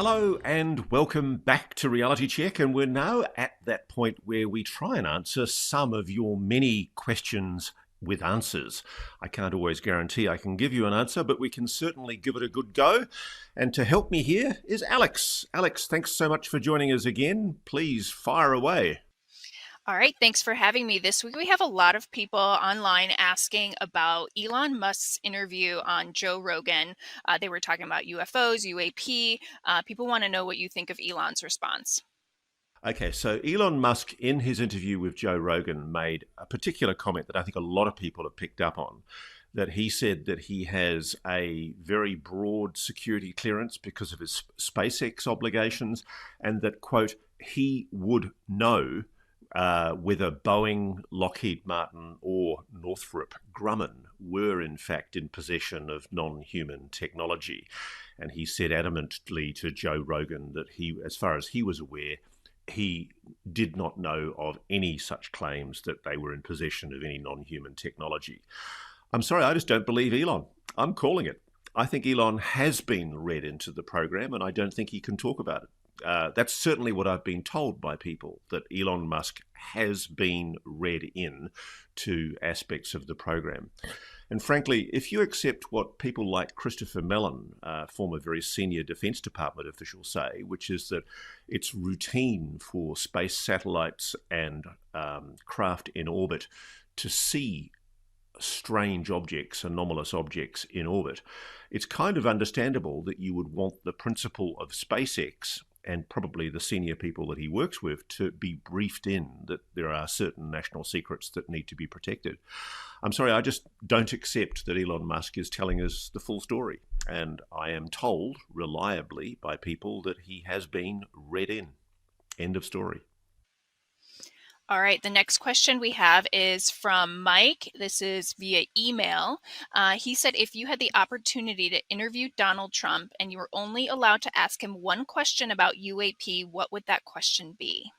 Hello and welcome back to Reality Check, and we're now at that point where we try and answer some of your many questions with answers. I can't always guarantee I can give you an answer, but we can certainly give it a good go. And to help me here is Alex. Alex, thanks so much for joining us again. Please fire away. All right, thanks for having me. This week we have a lot of people online asking about Elon Musk's interview on Joe Rogan. They were talking about UFOs, UAP. People want to know what you think of Elon's response. Okay, so Elon Musk, in his interview with Joe Rogan, made a particular comment that I think a lot of people have picked up on. That he said that he has a very broad security clearance because of his SpaceX obligations, and that, quote, he would know whether Boeing, Lockheed Martin, or Northrop Grumman were in fact in possession of non-human technology. And he said adamantly to Joe Rogan that he, as far as he was aware, he did not know of any such claims that they were in possession of any non-human technology. I'm sorry, I just don't believe Elon. I'm calling it. I think Elon has been read into the program, and I don't think he can talk about it. That's certainly what I've been told by people, that Elon Musk has been read in to aspects of the program. And frankly, if you accept what people like Christopher Mellon, former very senior Defense Department official, say, which is that it's routine for space satellites and craft in orbit to see strange objects, anomalous objects in orbit, it's kind of understandable that you would want the principal of SpaceX and probably the senior people that he works with to be briefed in that there are certain national secrets that need to be protected. I'm sorry, I just don't accept that Elon Musk is telling us the full story. And I am told reliably by people that he has been read in. End of story. All right, the next question we have is from Mike. This is via email. He said, if you had the opportunity to interview Donald Trump and you were only allowed to ask him one question about UAP, what would that question be?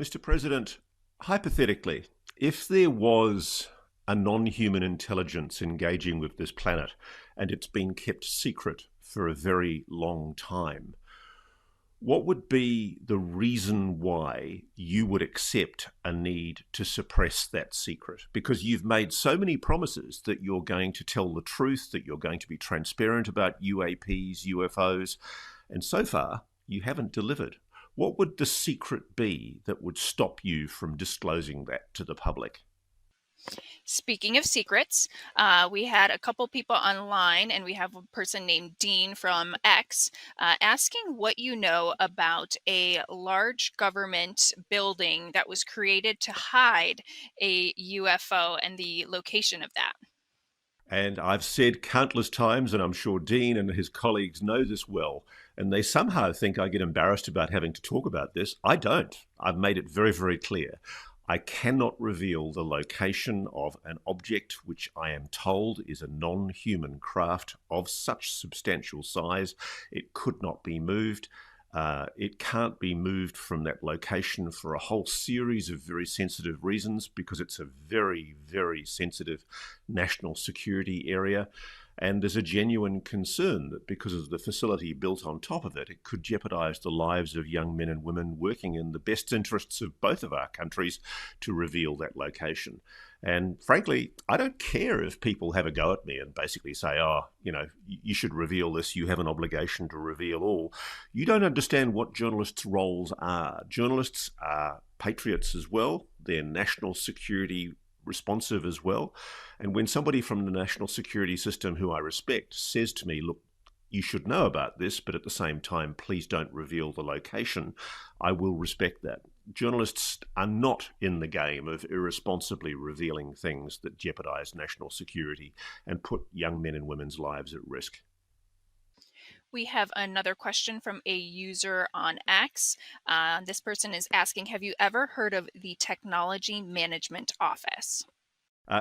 Mr. President, hypothetically, if there was a non-human intelligence engaging with this planet and it's been kept secret for a very long time, what would be the reason why you would accept a need to suppress that secret? Because you've made so many promises that you're going to tell the truth, that you're going to be transparent about UAPs, UFOs, and so far you haven't delivered. What would the secret be that would stop you from disclosing that to the public? Speaking of secrets, we had a couple people online, and we have a person named Dean from X asking what you know about a large government building that was created to hide a UFO and the location of that. And I've said countless times, and I'm sure Dean and his colleagues know this well, and they somehow think I get embarrassed about having to talk about this. I don't. I've made it very, very clear. I cannot reveal the location of an object which I am told is a non-human craft of such substantial size it could not be moved. It can't be moved from that location for a whole series of very sensitive reasons, because it's a very, very sensitive national security area. And there's a genuine concern that because of the facility built on top of it, it could jeopardize the lives of young men and women working in the best interests of both of our countries to reveal that location. And frankly, I don't care if people have a go at me and basically say, oh, you should reveal this. You have an obligation to reveal all. You don't understand what journalists' roles are. Journalists are patriots as well. They're national security responsive as well. And when somebody from the national security system who I respect says to me, look, you should know about this, but at the same time, please don't reveal the location, I will respect that. Journalists are not in the game of irresponsibly revealing things that jeopardize national security and put young men and women's lives at risk. We have another question from a user on X. This person is asking, have you ever heard of the Technology Management Office?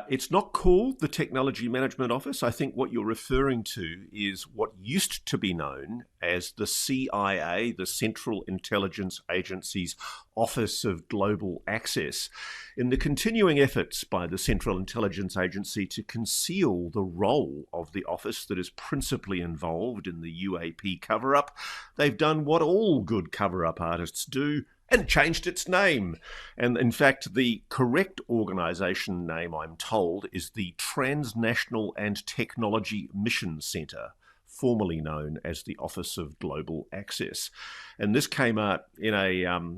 It's not called the Technology Management Office. I think what you're referring to is what used to be known as the CIA, the Central Intelligence Agency's Office of Global Access, in the continuing efforts by the Central Intelligence Agency to conceal the role of the office that is principally involved in the UAP cover-up. They've done what all good cover-up artists do, and changed its name. And in fact, the correct organisation name, I'm told, is the Transnational and Technology Mission Centre, formerly known as the Office of Global Access. And this came out in a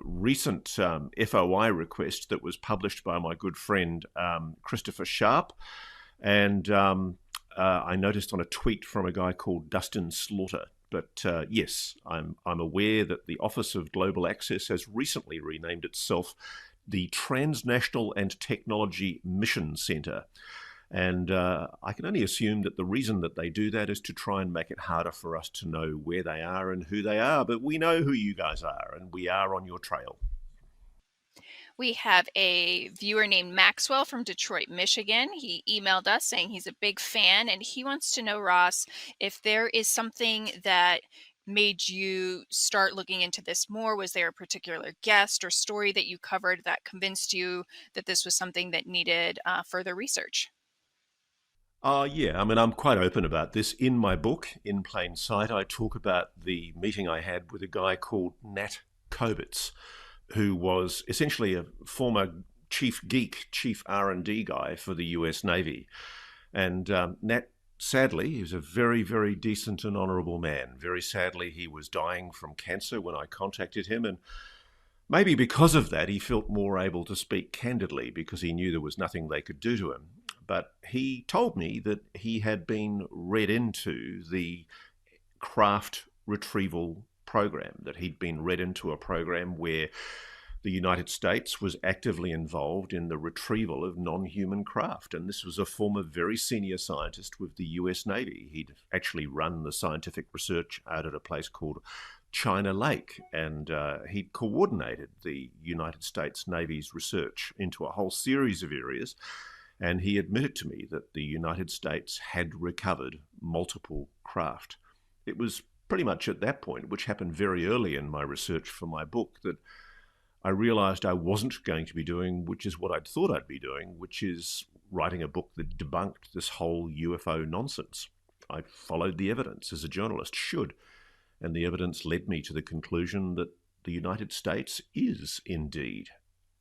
recent FOI request that was published by my good friend Christopher Sharp. And I noticed on a tweet from a guy called Dustin Slaughter. But yes, I'm aware that the Office of Global Access has recently renamed itself the Transnational and Technology Mission Centre. And I can only assume that the reason that they do that is to try and make it harder for us to know where they are and who they are. But we know who you guys are, and we are on your trail. We have a viewer named Maxwell from Detroit, Michigan. He emailed us saying he's a big fan, and he wants to know, Ross, if there is something that made you start looking into this more. Was there a particular guest or story that you covered that convinced you that this was something that needed further research? Yeah, I mean, I'm quite open about this. In my book, In Plain Sight, I talk about the meeting I had with a guy called Nat Kobitz, who was essentially a former chief geek, chief R&D guy for the US Navy. And Nat, sadly, he was a very, very decent and honourable man. Very sadly, he was dying from cancer when I contacted him. And maybe because of that, he felt more able to speak candidly because he knew there was nothing they could do to him. But he told me that he had been read into the craft retrieval program, that he'd been read into a program where the United States was actively involved in the retrieval of non-human craft. And this was a former very senior scientist with the US Navy. He'd actually run the scientific research out at a place called China Lake, and he'd coordinated the United States Navy's research into a whole series of areas. And he admitted to me that the United States had recovered multiple craft. It was pretty much at that point, which happened very early in my research for my book, that I realized I wasn't going to be doing, which is what I'd thought I'd be doing, which is writing a book that debunked this whole UFO nonsense. I followed the evidence, as a journalist should, and the evidence led me to the conclusion that the United States is indeed,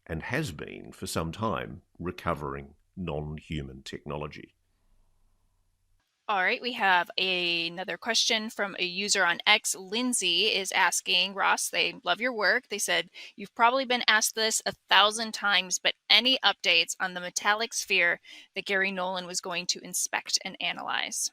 and has been for some time, recovering non-human technology. All right, we have another question from a user on X. Lindsay is asking, Ross, they love your work. They said, you've probably been asked this 1,000 times, but any updates on the metallic sphere that Gary Nolan was going to inspect and analyze?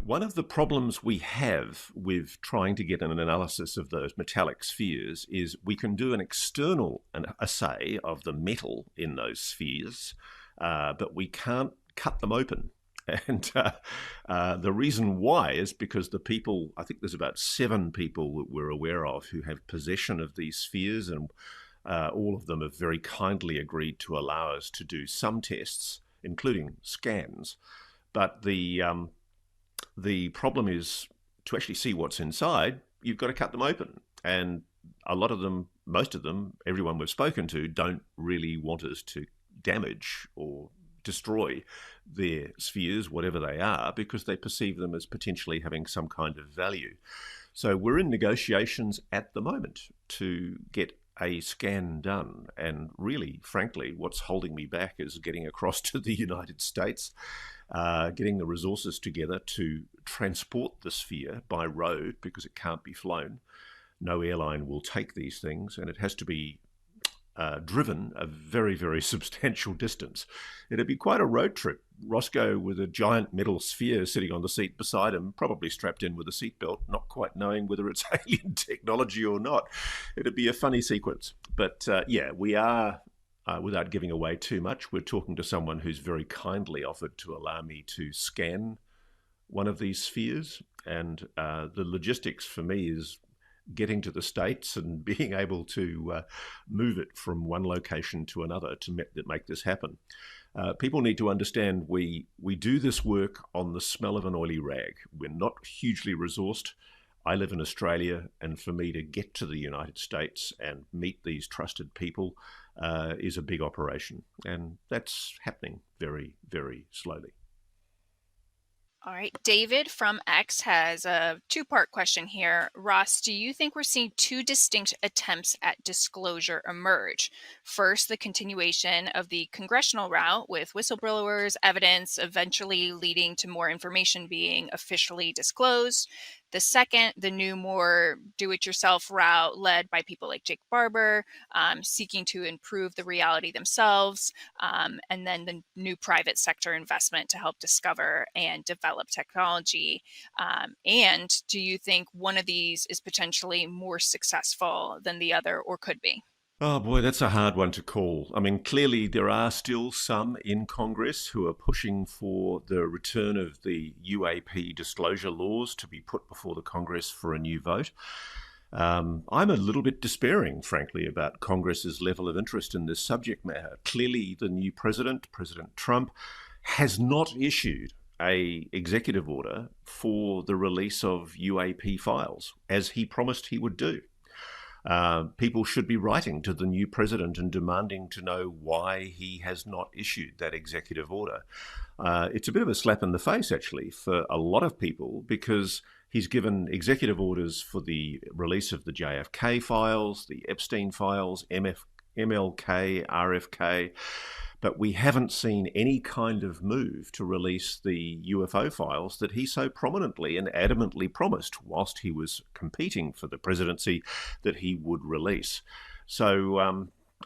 One of the problems we have with trying to get an analysis of those metallic spheres is we can do an external assay of the metal in those spheres, but we can't cut them open. And the reason why is because the people, I think there's about 7 people that we're aware of who have possession of these spheres, and all of them have very kindly agreed to allow us to do some tests, including scans. But the problem is, to actually see what's inside, you've got to cut them open. And a lot of them, most of them, everyone we've spoken to, don't really want us to damage or destroy their spheres, whatever they are, because they perceive them as potentially having some kind of value. So we're in negotiations at the moment to get a scan done. And really, frankly, what's holding me back is getting across to the United States, getting the resources together to transport the sphere by road, because it can't be flown. No airline will take these things, and it has to be driven a very, very substantial distance. It'd be quite a road trip. Roscoe with a giant metal sphere sitting on the seat beside him, probably strapped in with a seatbelt, not quite knowing whether it's alien technology or not. It'd be a funny sequence. But yeah, we are, without giving away too much, we're talking to someone who's very kindly offered to allow me to scan one of these spheres. And the logistics for me is getting to the States and being able to move it from one location to another to make this happen. People need to understand we do this work on the smell of an oily rag. We're not hugely resourced. I live in Australia, and for me to get to the United States and meet these trusted people is a big operation. And that's happening very, very slowly. All right. David from X has a two-part question here. Ross, do you think we're seeing two distinct attempts at disclosure emerge? First, the continuation of the congressional route with whistleblowers, evidence eventually leading to more information being officially disclosed. The second, the new, more do-it-yourself route led by people like Jake Barber, seeking to improve the reality themselves, and then the new private sector investment to help discover and develop technology. And do you think one of these is potentially more successful than the other, or could be? Oh boy, that's a hard one to call. I mean, clearly there are still some in Congress who are pushing for the return of the UAP disclosure laws to be put before the Congress for a new vote. I'm a little bit despairing, frankly, about Congress's level of interest in this subject matter. Clearly, the new president, President Trump, has not issued a executive order for the release of UAP files, as he promised he would do. People should be writing to the new president and demanding to know why he has not issued that executive order. It's a bit of a slap in the face, actually, for a lot of people, because he's given executive orders for the release of the JFK files, the Epstein files, MLK, RFK, but we haven't seen any kind of move to release the UFO files that he so prominently and adamantly promised whilst he was competing for the presidency that he would release. So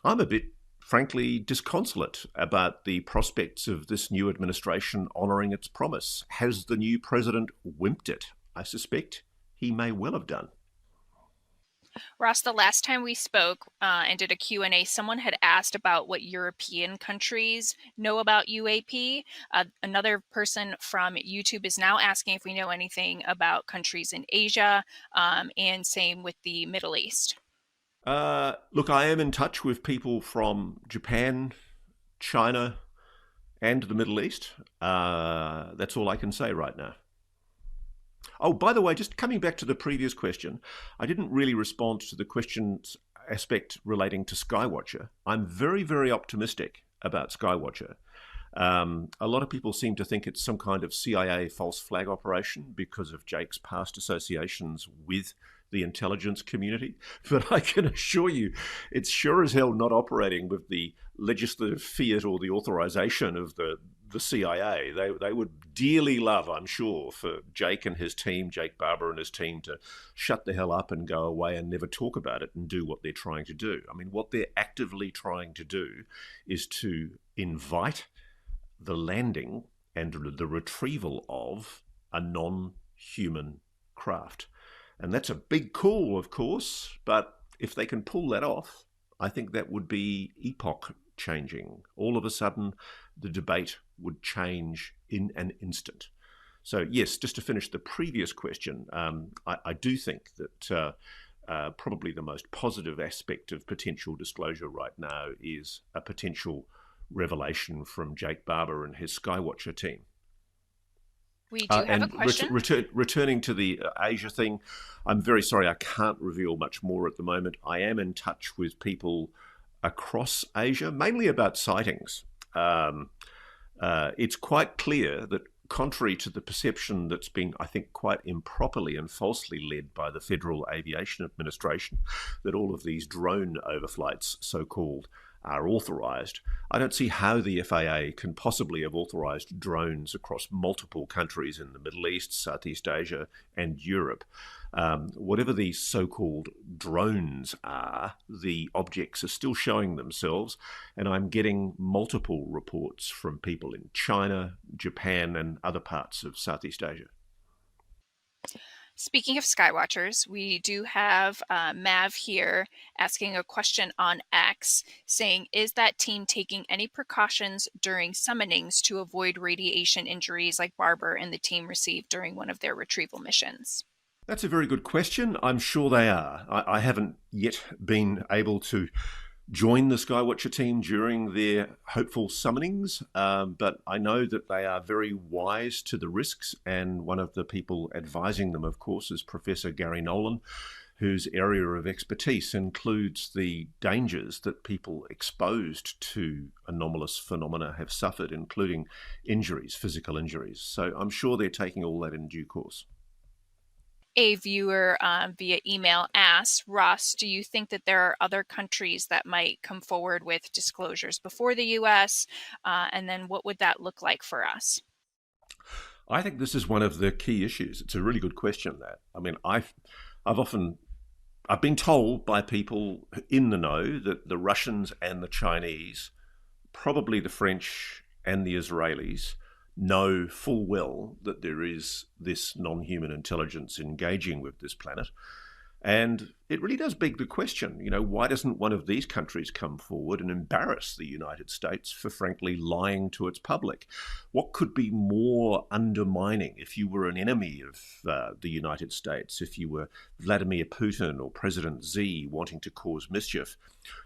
I'm a bit, frankly, disconsolate about the prospects of this new administration honouring its promise. Has the new president wimped it? I suspect he may well have done. Ross, the last time we spoke and did a Q&A, someone had asked about what European countries know about UAP. Another person from YouTube is now asking if we know anything about countries in Asia, and same with the Middle East. Look, I am in touch with people from Japan, China, and the Middle East. That's all I can say right now. Oh, by the way, just coming back to the previous question, I didn't really respond to the question's aspect relating to Skywatcher. I'm very, very optimistic about Skywatcher. A lot of people seem to think it's some kind of CIA false flag operation because of Jake's past associations with the intelligence community. But I can assure you, it's sure as hell not operating with the legislative fiat or the authorization of the CIA. They would dearly love, I'm sure, for Jake and his team, Jake Barber and his team, to shut the hell up and go away and never talk about it and do what they're trying to do. I mean, what they're actively trying to do is to invite the landing and the retrieval of a non-human craft. And that's a big call, of course, but if they can pull that off, I think that would be epoch changing. All of a sudden, the debate would change in an instant. So, yes, just to finish the previous question, I do think that probably the most positive aspect of potential disclosure right now is a potential revelation from Jake Barber and his Skywatcher team. We do have a question. Returning to the Asia thing, I'm very sorry I can't reveal much more at the moment. I am in touch with people across Asia, mainly about sightings. It's quite clear that, contrary to the perception that's been, I think, quite improperly and falsely led by the Federal Aviation Administration, that all of these drone overflights, so-called, are authorised. I don't see how the FAA can possibly have authorised drones across multiple countries in the Middle East, Southeast Asia, and Europe. Whatever these so-called drones are, the objects are still showing themselves, and I'm getting multiple reports from people in China, Japan, and other parts of Southeast Asia. Speaking of Skywatchers, we do have Mav here asking a question on X, saying, is that team taking any precautions during summonings to avoid radiation injuries like Barber and the team received during one of their retrieval missions? That's a very good question. I'm sure they are. I haven't yet been able to join the Skywatcher team during their hopeful summonings, but I know that they are very wise to the risks. And one of the people advising them, of course, is Professor Gary Nolan, whose area of expertise includes the dangers that people exposed to anomalous phenomena have suffered, including injuries, physical injuries. So I'm sure they're taking all that in due course. A viewer via email asks, Ross, do you think that there are other countries that might come forward with disclosures before the US? And then what would that look like for us? I think this is one of the key issues. It's a really good question. That I mean, I've been told by people in the know that the Russians and the Chinese, probably the French and the Israelis, know full well that there is this non-human intelligence engaging with this planet. And it really does beg the question, why doesn't one of these countries come forward and embarrass the United States for frankly lying to its public? What could be more undermining if you were an enemy of the United States, if you were Vladimir Putin or President Xi wanting to cause mischief?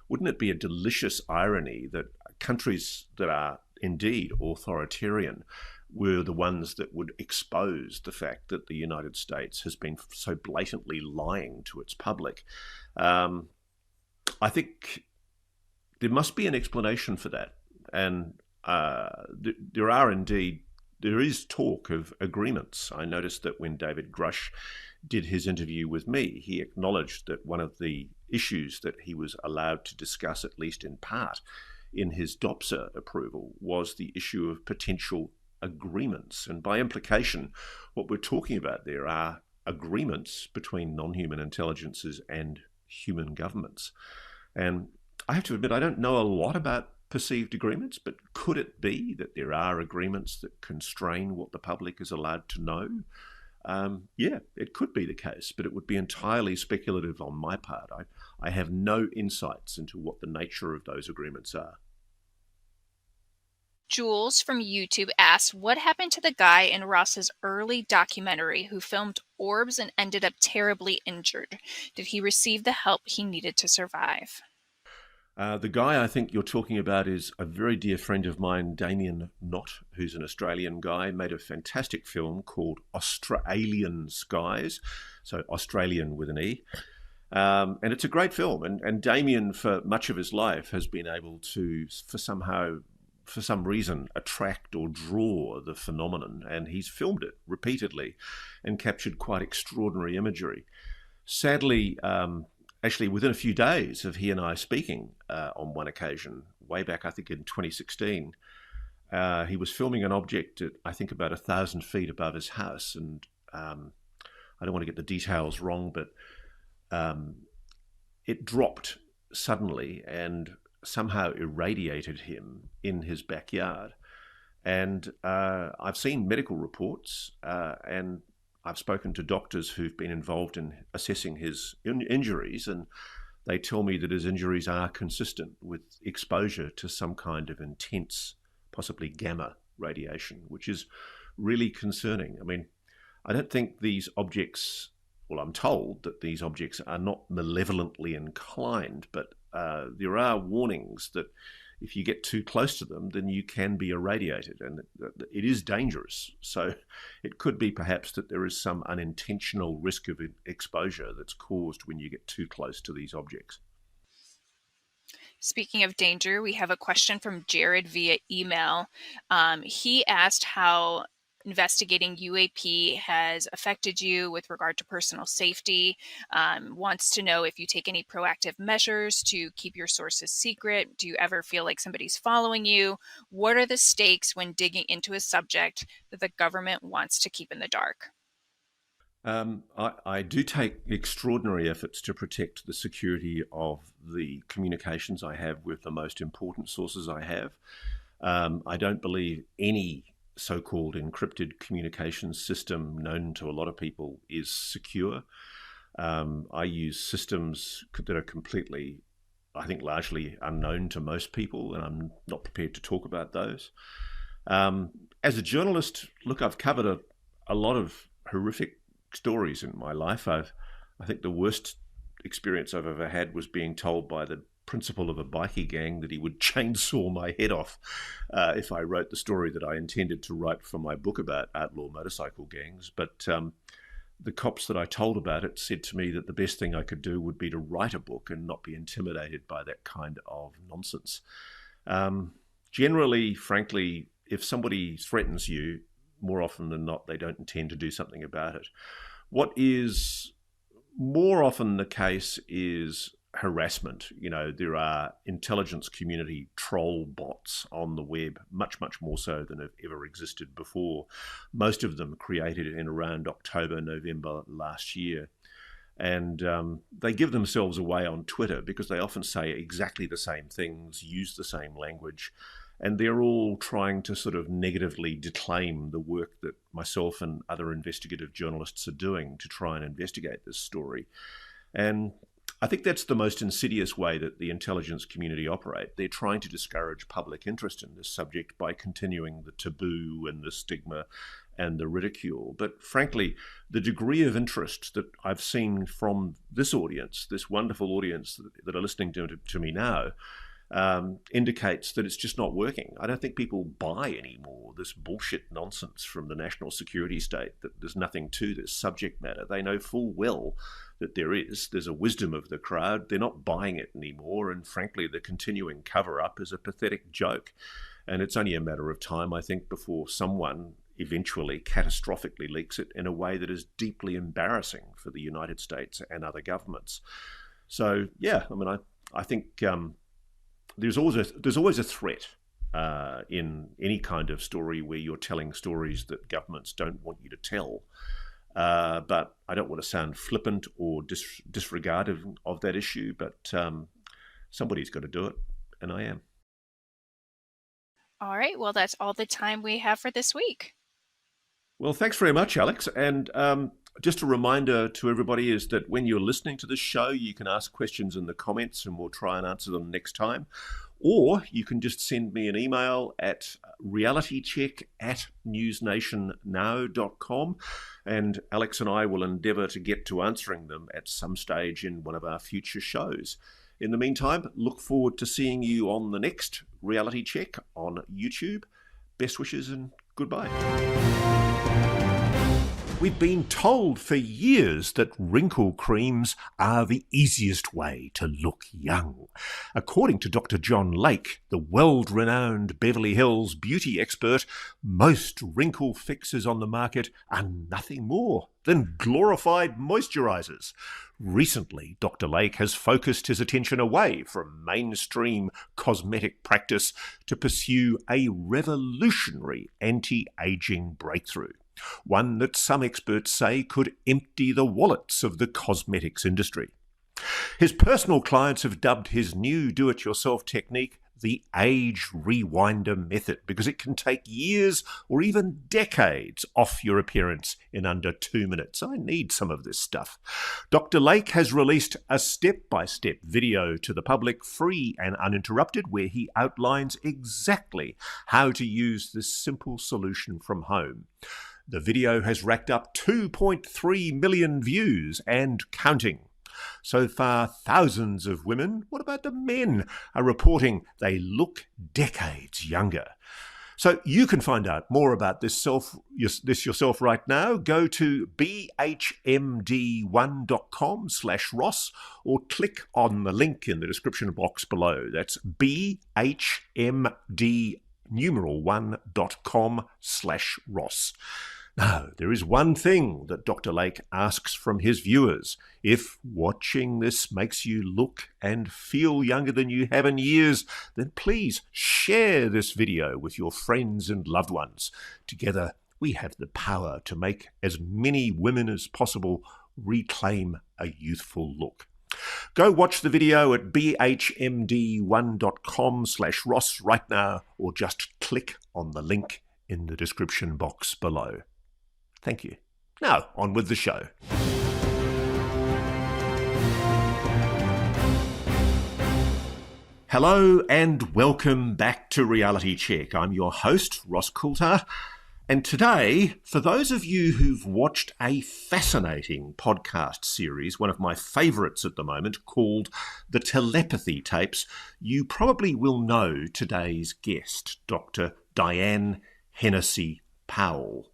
Wouldn't it be a delicious irony that countries that are indeed authoritarian were the ones that would expose the fact that the United States has been so blatantly lying to its public? I think there must be an explanation for that. And there is talk of agreements. I noticed that when David Grush did his interview with me, he acknowledged that one of the issues that he was allowed to discuss, at least in part, in his DOPSA approval was the issue of potential agreements. And by implication, what we're talking about there are agreements between non-human intelligences and human governments. And I have to admit, I don't know a lot about perceived agreements, but could it be that there are agreements that constrain what the public is allowed to know? Yeah, it could be the case, but it would be entirely speculative on my part. I have no insights into what the nature of those agreements are. Jules from YouTube asks, what happened to the guy in Ross's early documentary who filmed orbs and ended up terribly injured? Did he receive the help he needed to survive? The guy I think you're talking about is a very dear friend of mine, Damien Knott, who's an Australian guy, made a fantastic film called Australian Skies, so Australian with an E. And it's a great film. And Damien, for much of his life, has been able to, for some reason, attract or draw the phenomenon. And he's filmed it repeatedly and captured quite extraordinary imagery. Sadly, actually, within a few days of he and I speaking on one occasion, way back, I think in 2016, he was filming an object at, I think, about 1,000 feet above his house. And I don't want to get the details wrong, but it dropped suddenly and somehow irradiated him in his backyard. And I've seen medical reports and I've spoken to doctors who've been involved in assessing his injuries, and they tell me that his injuries are consistent with exposure to some kind of intense, possibly gamma radiation, which is really concerning. I mean, I don't think these objects, well, I'm told that these objects are not malevolently inclined, but there are warnings that if you get too close to them, then you can be irradiated, and it is dangerous. So it could be perhaps that there is some unintentional risk of exposure that's caused when you get too close to these objects. Speaking of danger, we have a question from Jared via email. He asked how investigating UAP has affected you with regard to personal safety, wants to know if you take any proactive measures to keep your sources secret. Do you ever feel like somebody's following you? What are the stakes when digging into a subject that the government wants to keep in the dark? I do take extraordinary efforts to protect the security of the communications I have with the most important sources I have. I don't believe any so-called encrypted communications system known to a lot of people is secure. I use systems that are completely, I think, largely unknown to most people, and I'm not prepared to talk about those. As a journalist, look, I've covered a lot of horrific stories in my life. I think the worst experience I've ever had was being told by the principal of a bikie gang that he would chainsaw my head off if I wrote the story that I intended to write for my book about outlaw motorcycle gangs. But the cops that I told about it said to me that the best thing I could do would be to write a book and not be intimidated by that kind of nonsense. Generally, frankly, if somebody threatens you, more often than not, they don't intend to do something about it. What is more often the case is harassment. You know, there are intelligence community troll bots on the web, much, much more so than have ever existed before. Most of them created in around October, November last year. And they give themselves away on Twitter because they often say exactly the same things, use the same language, and they're all trying to sort of negatively declaim the work that myself and other investigative journalists are doing to try and investigate this story. And I think that's the most insidious way that the intelligence community operate. They're trying to discourage public interest in this subject by continuing the taboo and the stigma and the ridicule. But frankly, the degree of interest that I've seen from this audience, this wonderful audience that are listening to me now, indicates that it's just not working. I don't think people buy anymore this bullshit nonsense from the national security state that there's nothing to this subject matter. They know full well that there's a wisdom of the crowd. They're not buying it anymore, and frankly, the continuing cover-up is a pathetic joke. And it's only a matter of time, I think, before someone eventually catastrophically leaks it in a way that is deeply embarrassing for the United States and other governments. So, yeah, I mean, I think there's always a threat in any kind of story where you're telling stories that governments don't want you to tell. But I don't want to sound flippant or disregarding of that issue, but somebody's got to do it, and I am. All right. Well, that's all the time we have for this week. Well, thanks very much, Alex. And just a reminder to everybody is that when you're listening to this show, you can ask questions in the comments and we'll try and answer them next time. Or you can just send me an email at realitycheck@newsnationnow.com, and Alex and I will endeavour to get to answering them at some stage in one of our future shows. In the meantime, look forward to seeing you on the next Reality Check on YouTube. Best wishes and goodbye. We've been told for years that wrinkle creams are the easiest way to look young. According to Dr. John Lake, the world-renowned Beverly Hills beauty expert, most wrinkle fixes on the market are nothing more than glorified moisturizers. Recently, Dr. Lake has focused his attention away from mainstream cosmetic practice to pursue a revolutionary anti-aging breakthrough. One that some experts say could empty the wallets of the cosmetics industry. His personal clients have dubbed his new do-it-yourself technique the age rewinder method because it can take years or even decades off your appearance in under 2 minutes. I need some of this stuff. Dr. Lake has released a step-by-step video to the public, free and uninterrupted, where he outlines exactly how to use this simple solution from home. The video has racked up 2.3 million views and counting. So far, thousands of women, what about the men, are reporting they look decades younger. So you can find out more about this yourself right now. Go to bhmd1.com/Ross or click on the link in the description box below. That's bhmd1.com/Ross. Now, there is one thing that Dr. Lake asks from his viewers. If watching this makes you look and feel younger than you have in years, then please share this video with your friends and loved ones. Together, we have the power to make as many women as possible reclaim a youthful look. Go watch the video at bhmd1.com/Ross right now, or just click on the link in the description box below. Thank you. Now, on with the show. Hello and welcome back to Reality Check. I'm your host, Ross Coulthart, And today, for those of you who've watched a fascinating podcast series, one of my favourites at the moment, called The Telepathy Tapes, you probably will know today's guest, Dr. Diane Powell.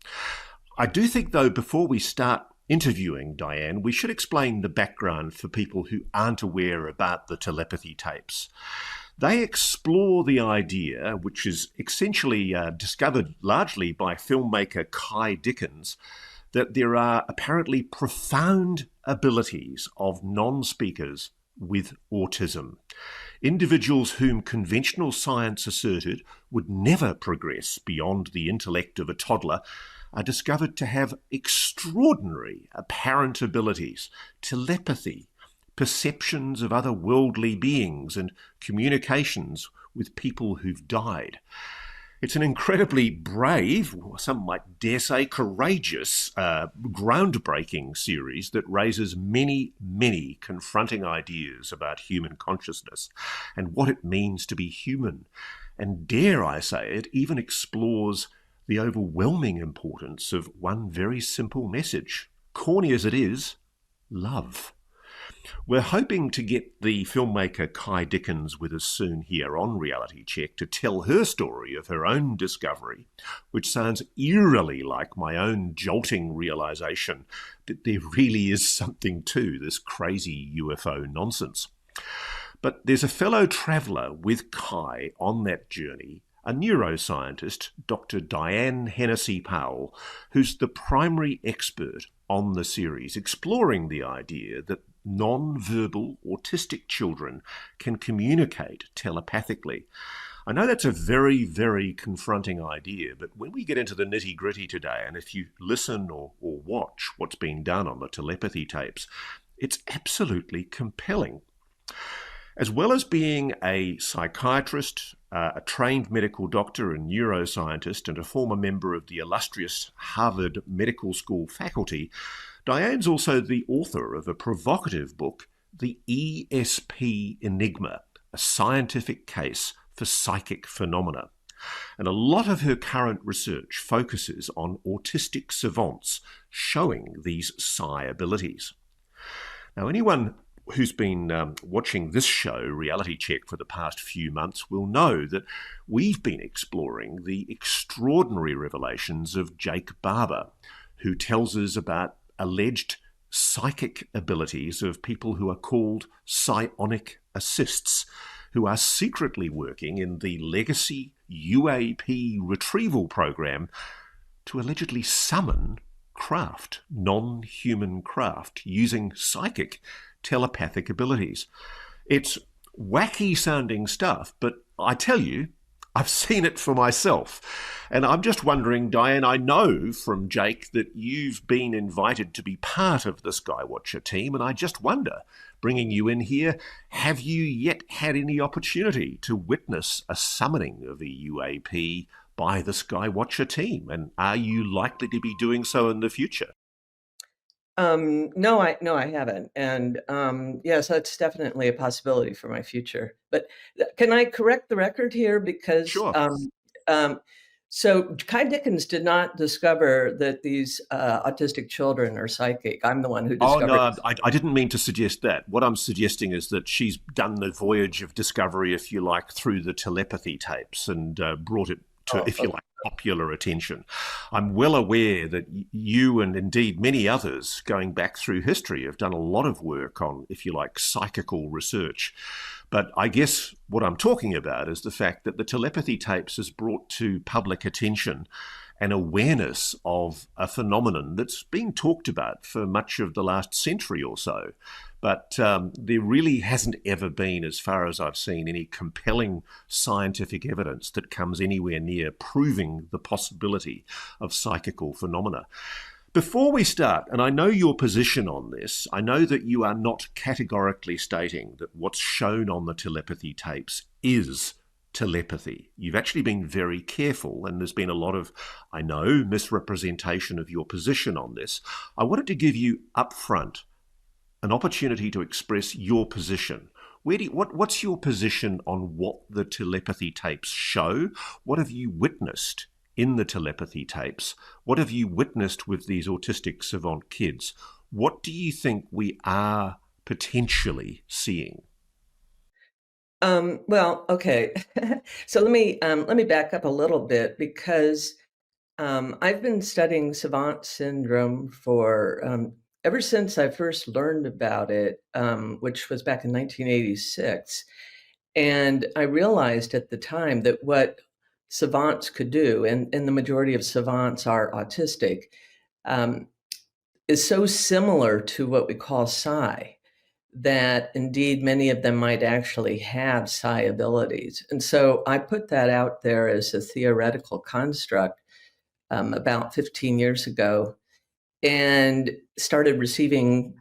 I do think, though, before we start interviewing Diane, we should explain the background for people who aren't aware about the Telepathy Tapes. They explore the idea, which is essentially discovered largely by filmmaker Kai Dickens, that there are apparently profound abilities of non-speakers with autism. Individuals whom conventional science asserted would never progress beyond the intellect of a toddler are discovered to have extraordinary apparent abilities, telepathy, perceptions of other worldly beings, and communications with people who've died. It's an incredibly brave, some might dare say courageous, groundbreaking series that raises many, many confronting ideas about human consciousness and what it means to be human. And dare I say it, even explores the overwhelming importance of one very simple message. Corny as it is, love. We're hoping to get the filmmaker Kai Dickens with us soon here on Reality Check to tell her story of her own discovery, which sounds eerily like my own jolting realisation that there really is something to this crazy UFO nonsense. But there's a fellow traveller with Kai on that journey, a neuroscientist, Dr. Diane Powell, who's the primary expert on the series, exploring the idea that non-verbal autistic children can communicate telepathically. I know that's a very, very confronting idea, but when we get into the nitty-gritty today, and if you listen or watch what's being done on the telepathy tapes, it's absolutely compelling. As well as being a psychiatrist, a trained medical doctor and neuroscientist, and a former member of the illustrious Harvard Medical School faculty, Diane's also the author of a provocative book, The ESP Enigma, a scientific case for psychic phenomena. And a lot of her current research focuses on autistic savants showing these psi abilities. Now, anyone who's been watching this show, Reality Check, for the past few months will know that we've been exploring the extraordinary revelations of Jake Barber, who tells us about alleged psychic abilities of people who are called psionic assists, who are secretly working in the legacy UAP retrieval program to allegedly summon craft, non-human craft, using psychic telepathic abilities. It's wacky sounding stuff, but I tell you, I've seen it for myself. And I'm just wondering, Diane, I know from Jake that you've been invited to be part of the Skywatcher team, and I just wonder, bringing you in here, have you yet had any opportunity to witness a summoning of a UAP by the Skywatcher team? And are you likely to be doing so in the future? No, I haven't. And yes, that's definitely a possibility for my future. But can I correct the record here? Because Sure. so Kai Dickens did not discover that these autistic children are psychic. I'm the one who Oh, discovered. no, I didn't mean to suggest that. What I'm suggesting is that she's done the voyage of discovery, if you like, through the telepathy tapes and brought it to, if you like, popular attention. I'm well aware that you and indeed many others going back through history have done a lot of work on, if you like, psychical research. But I guess what I'm talking about is the fact that the telepathy tapes has brought to public attention an awareness of a phenomenon that's been talked about for much of the last century or so. But there really hasn't ever been, as far as I've seen, any compelling scientific evidence that comes anywhere near proving the possibility of psychical phenomena. Before we start, and I know your position on this, I know that you are not categorically stating that what's shown on the telepathy tapes is telepathy. You've actually been very careful, and there's been a lot of, I know, misrepresentation of your position on this. I wanted to give you upfront an opportunity to express your position. What's your position on what the telepathy tapes show? What have you witnessed in the telepathy tapes? What have you witnessed with these autistic savant kids? What do you think we are potentially seeing? Well, okay. So let me back up a little bit because I've been studying savant syndrome for ever since I first learned about it, which was back in 1986. And I realized at the time that what savants could do, and the majority of savants are autistic, um, is so similar to what we call psi, that indeed many of them might actually have psi abilities. And so I put that out there as a theoretical construct about 15 years ago and started receiving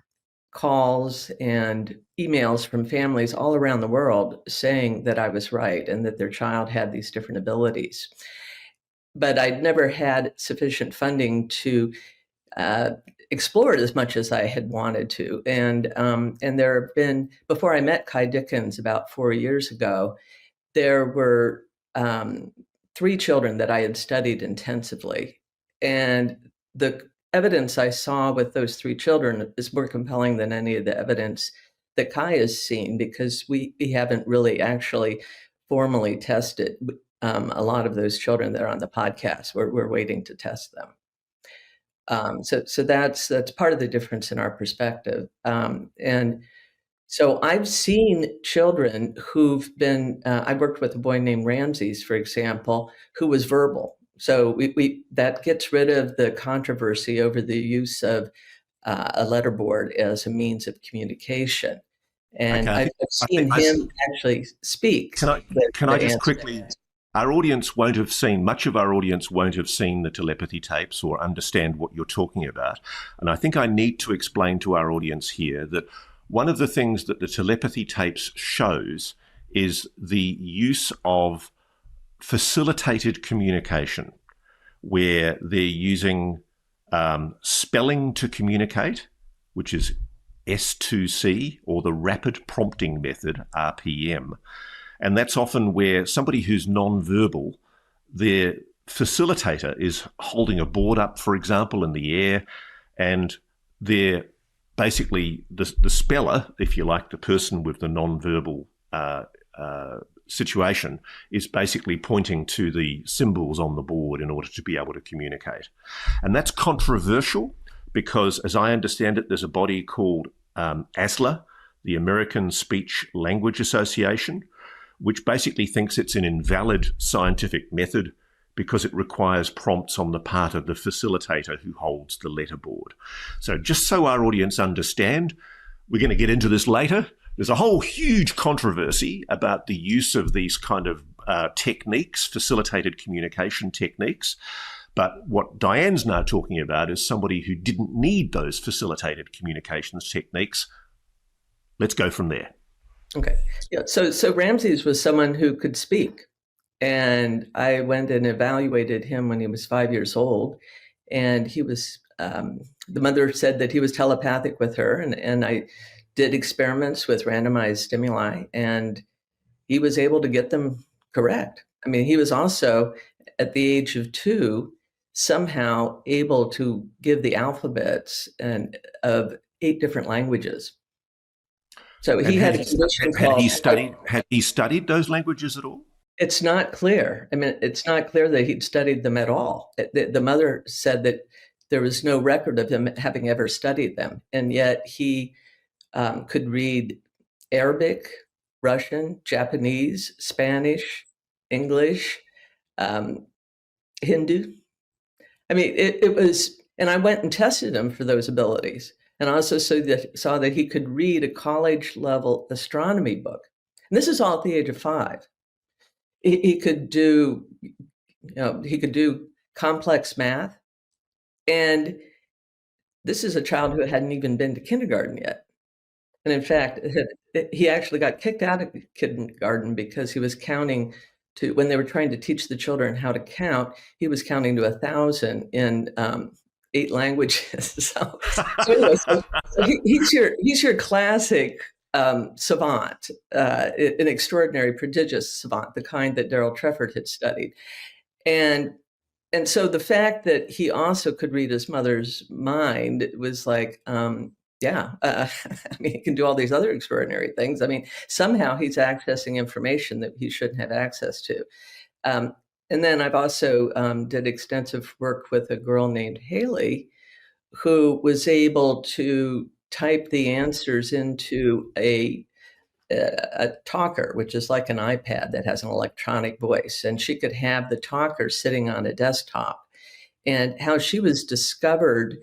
calls and emails from families all around the world saying that I was right and that their child had these different abilities. But I'd never had sufficient funding to uh, explore it as much as I had wanted to. And there have been, before I met Kai Dickens about 4 years ago, there were 3 children that I had studied intensively. And the evidence I saw with those 3 children is more compelling than any of the evidence that Kai has seen, because we haven't really actually formally tested a lot of those children that are on the podcast. We're waiting to test them. So that's part of the difference in our perspective. And so I've seen children who've been. I worked with a boy named Ramses, for example, who was verbal. So we that gets rid of the controversy over the use of a letterboard as a means of communication. And Okay, I've I think seen him actually speak can I can the I just answer. quickly? Our audience won't have seen much of our audience won't have seen the telepathy tapes or understand what you're talking about, and I think I need to explain to our audience here that one of the things that the telepathy tapes shows is the use of facilitated communication, where they're using spelling to communicate, which is S2C, or the rapid prompting method, RPM. And that's often where somebody who's non-verbal, their facilitator is holding a board up, for example, in the air, and they're basically the speller, if you like, the person with the non-verbal situation, is basically pointing to the symbols on the board in order to be able to communicate. And that's controversial because, as I understand it, there's a body called ASLA, the American Speech Language Association, which basically thinks it's an invalid scientific method because it requires prompts on the part of the facilitator who holds the letterboard. So just so our audience understand, we're going to get into this later. There's a whole huge controversy about the use of these kind of techniques, facilitated communication techniques. But what Diane's now talking about is somebody who didn't need those facilitated communications techniques. Let's go from there. Okay. Yeah. So Ramses was someone who could speak. And I went and evaluated him when he was 5 years old. And he was, the mother said that he was telepathic with her. And I did experiments with randomized stimuli, and he was able to get them correct. I mean, he was also, at the age of 2, somehow able to give the alphabets of 8 different languages. So he had a condition called. Had he studied those languages at all? It's not clear. I mean, it's not clear that he'd studied them at all. The mother said that there was no record of him having ever studied them, and yet he could read Arabic, Russian, Japanese, Spanish, English, Hindu. I mean, it was, and I went and tested him for those abilities. And I also saw that he could read a college-level astronomy book. And this is all at the age of 5. He could do, he could do complex math. And this is a child who hadn't even been to kindergarten yet. And in fact, he actually got kicked out of kindergarten because he was counting to, when they were trying to teach the children how to count, he was counting to 1,000 in 8 languages. So he's your classic savant, an extraordinary, prodigious savant, the kind that Daryl Trefford had studied. And and so the fact that he also could read his mother's mind was like, yeah, I mean, he can do all these other extraordinary things. I mean, somehow he's accessing information that he shouldn't have access to. Um, and then I've also did extensive work with a girl named Haley, who was able to type the answers into a talker, which is like an iPad that has an electronic voice. And she could have the talker sitting on a desktop. And how she was discovered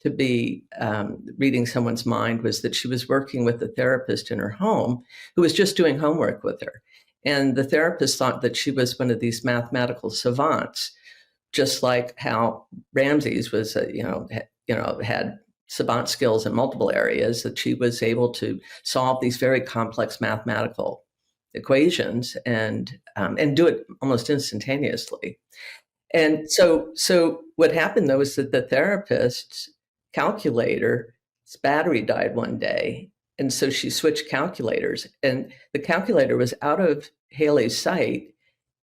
to be reading someone's mind was that she was working with a therapist in her home who was just doing homework with her. And the therapist thought that she was one of these mathematical savants, just like how Ramses was, had savant skills in multiple areas, that she was able to solve these very complex mathematical equations and do it almost instantaneously. And so what happened though is that the therapist's calculator's battery died one day, and so she switched calculators, and the calculator was out of Haley's sight,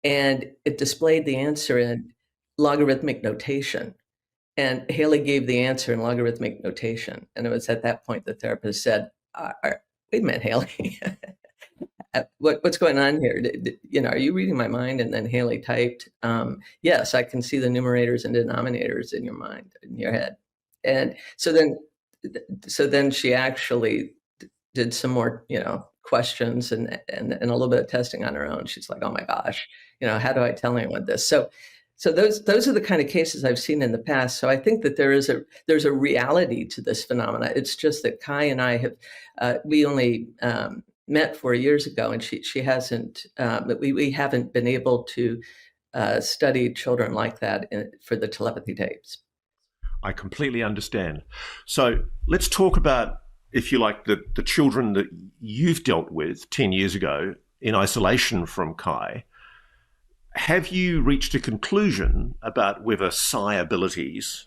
and it displayed the answer in logarithmic notation. And Haley gave the answer in logarithmic notation. And it was at that point the therapist said, wait a minute, Haley, what's going on here? Are you reading my mind? And then Haley typed, yes, I can see the numerators and denominators in your mind, in your head. And so then she actually did some more, questions and a little bit of testing on her own. She's like, oh my gosh, how do I tell anyone this? So those are the kind of cases I've seen in the past. So I think that there's a reality to this phenomena. It's just that Kai and I have we only met 4 years ago, and she hasn't. We haven't been able to study children like that for the telepathy tapes. I completely understand. So let's talk about, if you like, the children that you've dealt with 10 years ago in isolation from Kai. Have you reached a conclusion about whether psi abilities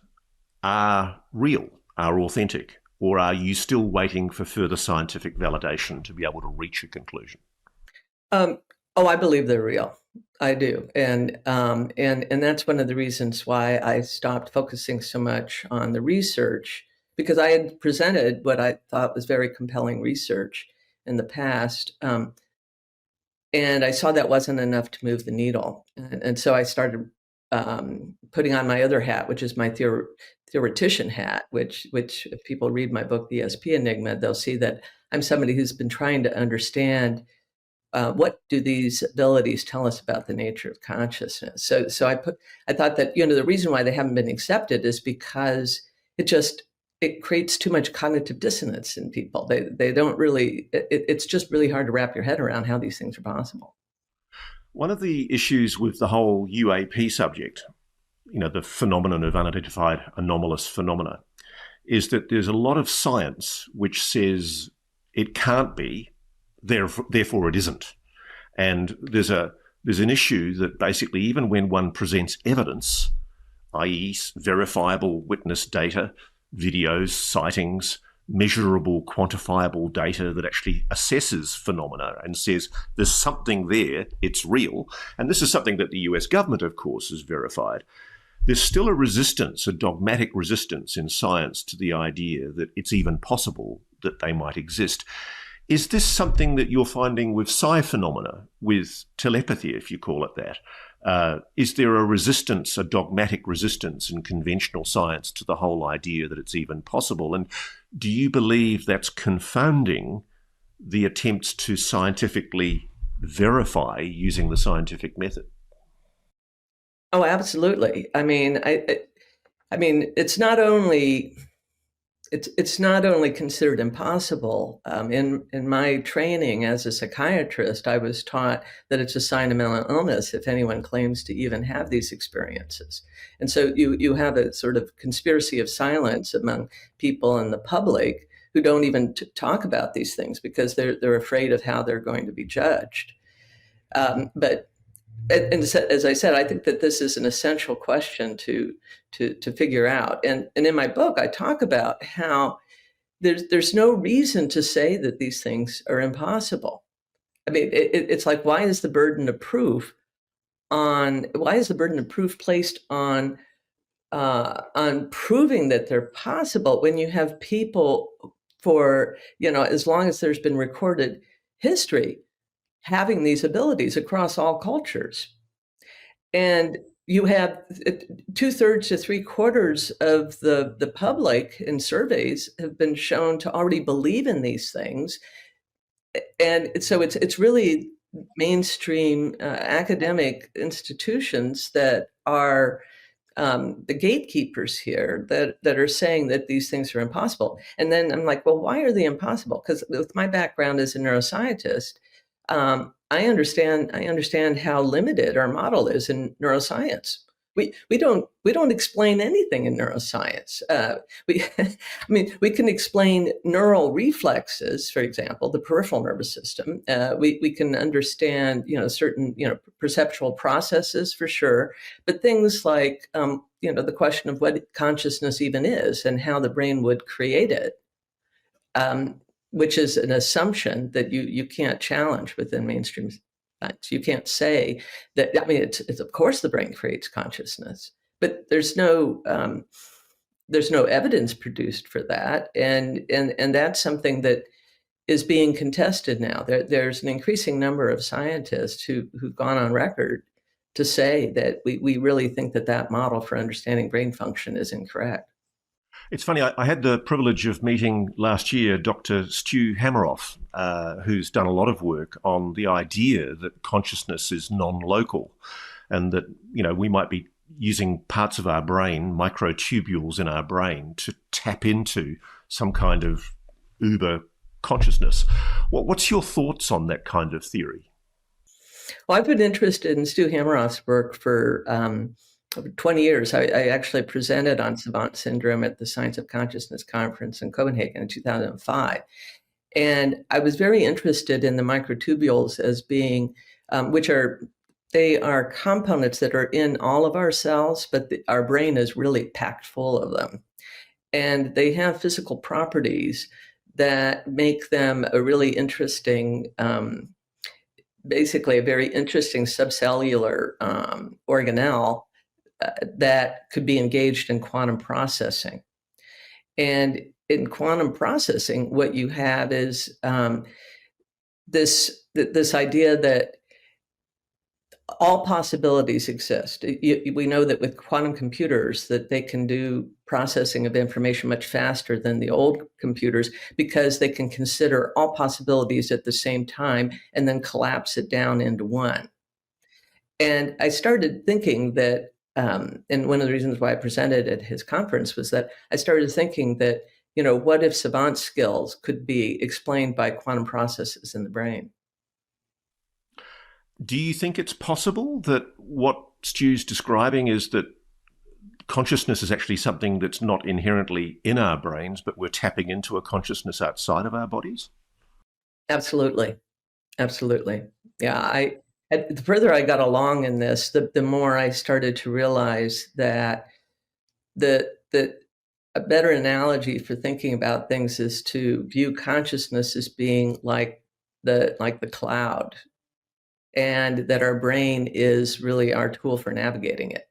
are real, are authentic, or are you still waiting for further scientific validation to be able to reach a conclusion? I believe they're real. I do, and that's one of the reasons why I stopped focusing so much on the research, because I had presented what I thought was very compelling research in the past. And I saw that wasn't enough to move the needle. And so I started putting on my other hat, which is my theoretician hat, which if people read my book, The ESP Enigma, they'll see that I'm somebody who's been trying to understand what do these abilities tell us about the nature of consciousness. So I thought that, the reason why they haven't been accepted is because it creates too much cognitive dissonance in people. They don't really, it's just really hard to wrap your head around how these things are possible. One of the issues with the whole UAP subject, the phenomenon of unidentified anomalous phenomena, is that there's a lot of science which says it can't be, therefore it isn't. And there's an issue that basically even when one presents evidence, i.e. verifiable witness data, videos, sightings, measurable, quantifiable data that actually assesses phenomena and says there's something there, it's real. And this is something that the US government, of course, has verified. There's still a resistance, a dogmatic resistance in science to the idea that it's even possible that they might exist. Is this something that you're finding with psi phenomena, with telepathy, if you call it that? Is there a resistance, a dogmatic resistance in conventional science to the whole idea that it's even possible? And do you believe that's confounding the attempts to scientifically verify using the scientific method? Oh, absolutely. I mean, it's not only considered impossible. In my training as a psychiatrist, I was taught that it's a sign of mental illness if anyone claims to even have these experiences. And so you have a sort of conspiracy of silence among people in the public who don't even talk about these things because they're afraid of how they're going to be judged. But as I said, I think that this is an essential question to figure out. And in my book, I talk about how there's no reason to say that these things are impossible. I mean, it's like, why is the burden of proof why is the burden of proof placed on proving that they're possible when you have people for, as long as there's been recorded history, having these abilities across all cultures. And you have 2/3 to 3/4 of the public in surveys have been shown to already believe in these things. And so it's really mainstream academic institutions that are the gatekeepers here that are saying that these things are impossible. And then I'm like, well, why are they impossible? Because with my background as a neuroscientist, I understand how limited our model is in neuroscience. We don't explain anything in neuroscience. We can explain neural reflexes, for example, the peripheral nervous system. We can understand certain perceptual processes for sure, but things like the question of what consciousness even is and how the brain would create it. Which is an assumption that you can't challenge within mainstream science. You can't say that. I mean, it's of course the brain creates consciousness, but there's no evidence produced for that, and that's something that is being contested now. There's an increasing number of scientists who've gone on record to say that we really think that model for understanding brain function is incorrect. It's funny, I had the privilege of meeting last year Dr. Stu Hameroff, who's done a lot of work on the idea that consciousness is non-local and that, we might be using parts of our brain, microtubules in our brain, to tap into some kind of uber consciousness. What's your thoughts on that kind of theory? Well, I've been interested in Stu Hameroff's work for 20 years. I actually presented on Savant syndrome at the Science of Consciousness conference in Copenhagen in 2005. And I was very interested in the microtubules as being, they are components that are in all of our cells, but our brain is really packed full of them. And they have physical properties that make them a really interesting, basically a very interesting subcellular organelle that could be engaged in quantum processing. And in quantum processing, what you have is this idea that all possibilities exist. We know that with quantum computers that they can do processing of information much faster than the old computers because they can consider all possibilities at the same time and then collapse it down into one. And I started thinking that, and one of the reasons why I presented at his conference was that I started thinking that, what if savant skills could be explained by quantum processes in the brain? Do you think it's possible that what Stu's describing is that consciousness is actually something that's not inherently in our brains, but we're tapping into a consciousness outside of our bodies? Absolutely. Absolutely. Yeah. The further I got along in this, the more I started to realize that a better analogy for thinking about things is to view consciousness as being like the cloud, and that our brain is really our tool for navigating it.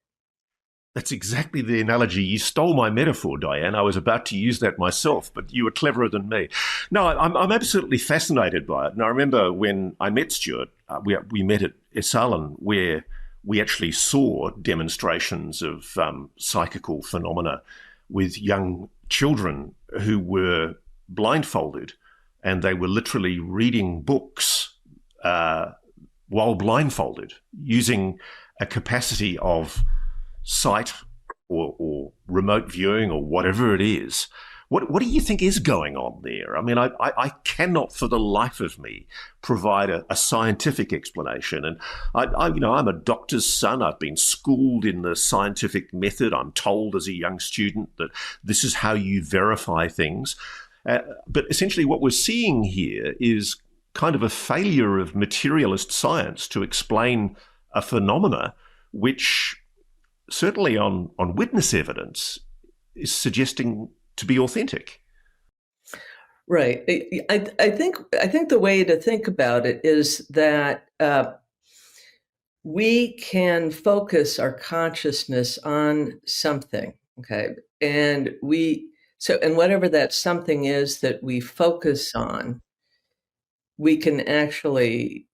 That's exactly the analogy. You stole my metaphor, Diane. I was about to use that myself, but you were cleverer than me. No, I'm absolutely fascinated by it. And I remember when I met Stuart, we met at Esalen, where we actually saw demonstrations of psychical phenomena with young children who were blindfolded, and they were literally reading books while blindfolded, using a capacity of sight or remote viewing or whatever it is. What do you think is going on there? I mean, I cannot for the life of me provide a scientific explanation. And I'm a doctor's son. I've been schooled in the scientific method. I'm told as a young student that this is how you verify things. But essentially what we're seeing here is kind of a failure of materialist science to explain a phenomena which certainly on witness evidence is suggesting to be authentic. Right. I think the way to think about it is that we can focus our consciousness on something, okay? And and whatever that something is that we focus on, we can actually,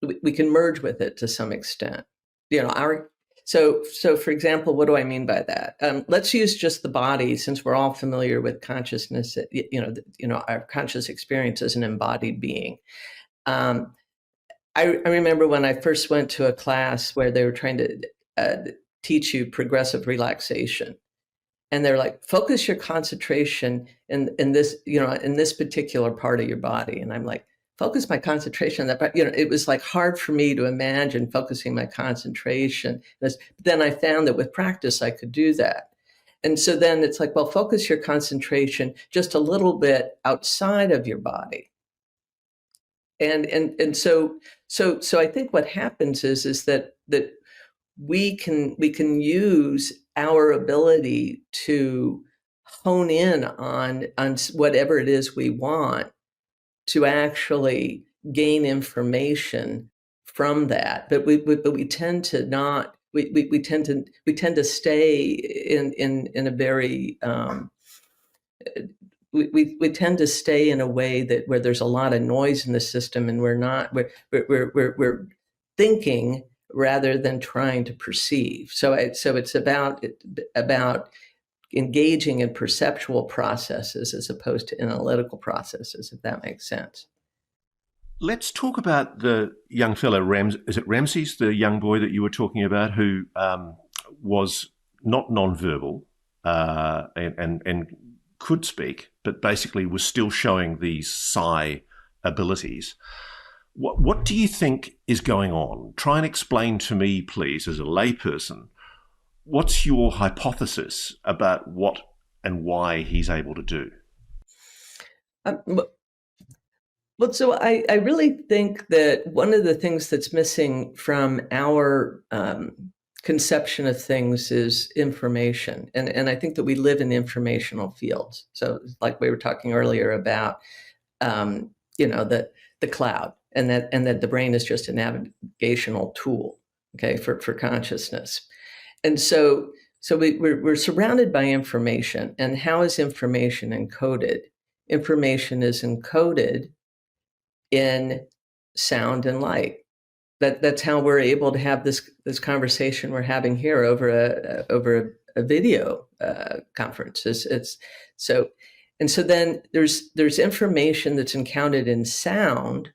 we can merge with it to some extent. You know, so for example, what do I mean by that? Let's use just the body, since we're all familiar with consciousness. Our conscious experience as an embodied being. Um, I remember when I first went to a class where they were trying to teach you progressive relaxation, and they're like, focus your concentration in this, in this particular part of your body. And I'm like, focus my concentration on that. But, it was like hard for me to imagine focusing my concentration. But then I found that with practice, I could do that. And so then it's like, well, focus your concentration just a little bit outside of your body. And so I think what happens is that we can use our ability to hone in on whatever it is we want to actually gain information from that. But we tend to not. We tend to stay in a very we tend to stay in a way that where there's a lot of noise in the system, and we're thinking rather than trying to perceive. So it's about engaging in perceptual processes as opposed to analytical processes, if that makes sense. Let's talk about the young fellow, is it Ramses, the young boy that you were talking about, who was not nonverbal and could speak, but basically was still showing these psi abilities. What do you think is going on? Try and explain to me, please, as a layperson, what's your hypothesis about what and why he's able to do? Well, so I really think that one of the things that's missing from our conception of things is information. And I think that we live in informational fields. So like we were talking earlier about, the cloud, and that the brain is just a navigational tool, okay, for consciousness. And so we're surrounded by information. And how is information encoded? Information is encoded in sound and light. That's how we're able to have this conversation we're having here over a video conference. So then there's information that's encountered in sound.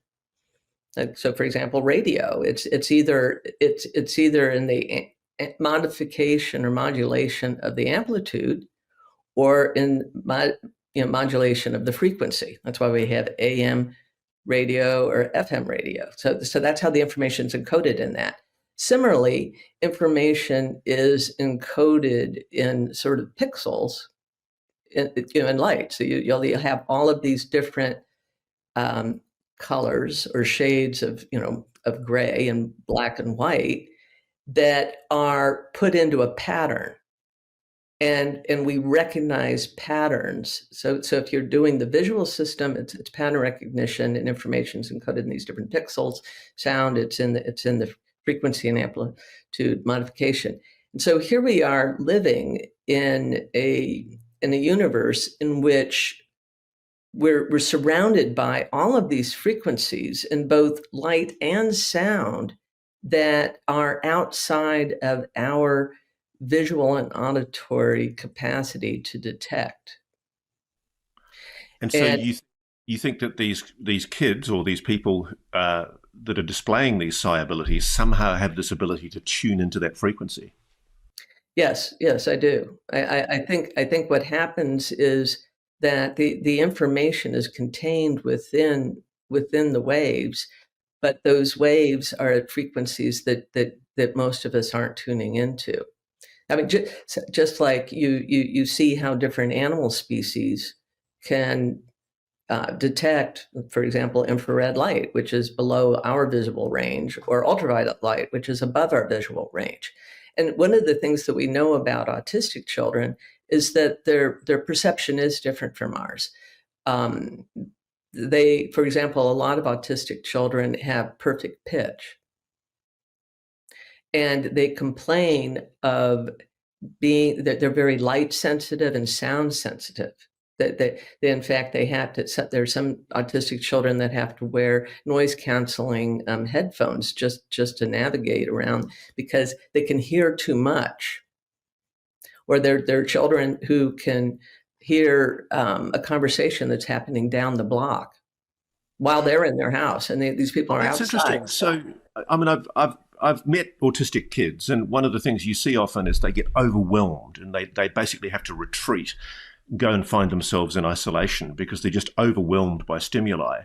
So, for example, radio. It's either in the modification or modulation of the amplitude, or in modulation of the frequency. That's why we have AM radio or FM radio. So that's how the information is encoded in that. Similarly, information is encoded in sort of pixels in light. So you'll have all of these different colors or shades of gray and black and white that are put into a pattern. And we recognize patterns. So if you're doing the visual system, it's pattern recognition, and information is encoded in these different pixels. Sound, it's in the frequency and amplitude modification. And so here we are living in a universe in which we're surrounded by all of these frequencies in both light and sound that are outside of our visual and auditory capacity to detect. And so you think that these kids or these people that are displaying these psi abilities somehow have this ability to tune into that frequency? Yes, I do. I think what happens is that the information is contained within the waves, but those waves are at frequencies that most of us aren't tuning into. I mean, just like you see how different animal species can detect, for example, infrared light, which is below our visible range, or ultraviolet light, which is above our visual range. And one of the things that we know about autistic children is that their perception is different from ours. For example, a lot of autistic children have perfect pitch. and they complain of being that they're very light sensitive and sound sensitive. That they in fact they have to. There's some autistic children that have to wear noise canceling headphones just to navigate around because they can hear too much. Or there are children who can hear a conversation that's happening down the block while they're in their house, and these people Oh, are that's outside. interesting. So, I mean, I've met autistic kids, and one of the things you see often is they get overwhelmed, and they basically have to retreat, go and find themselves in isolation because they're just overwhelmed by stimuli.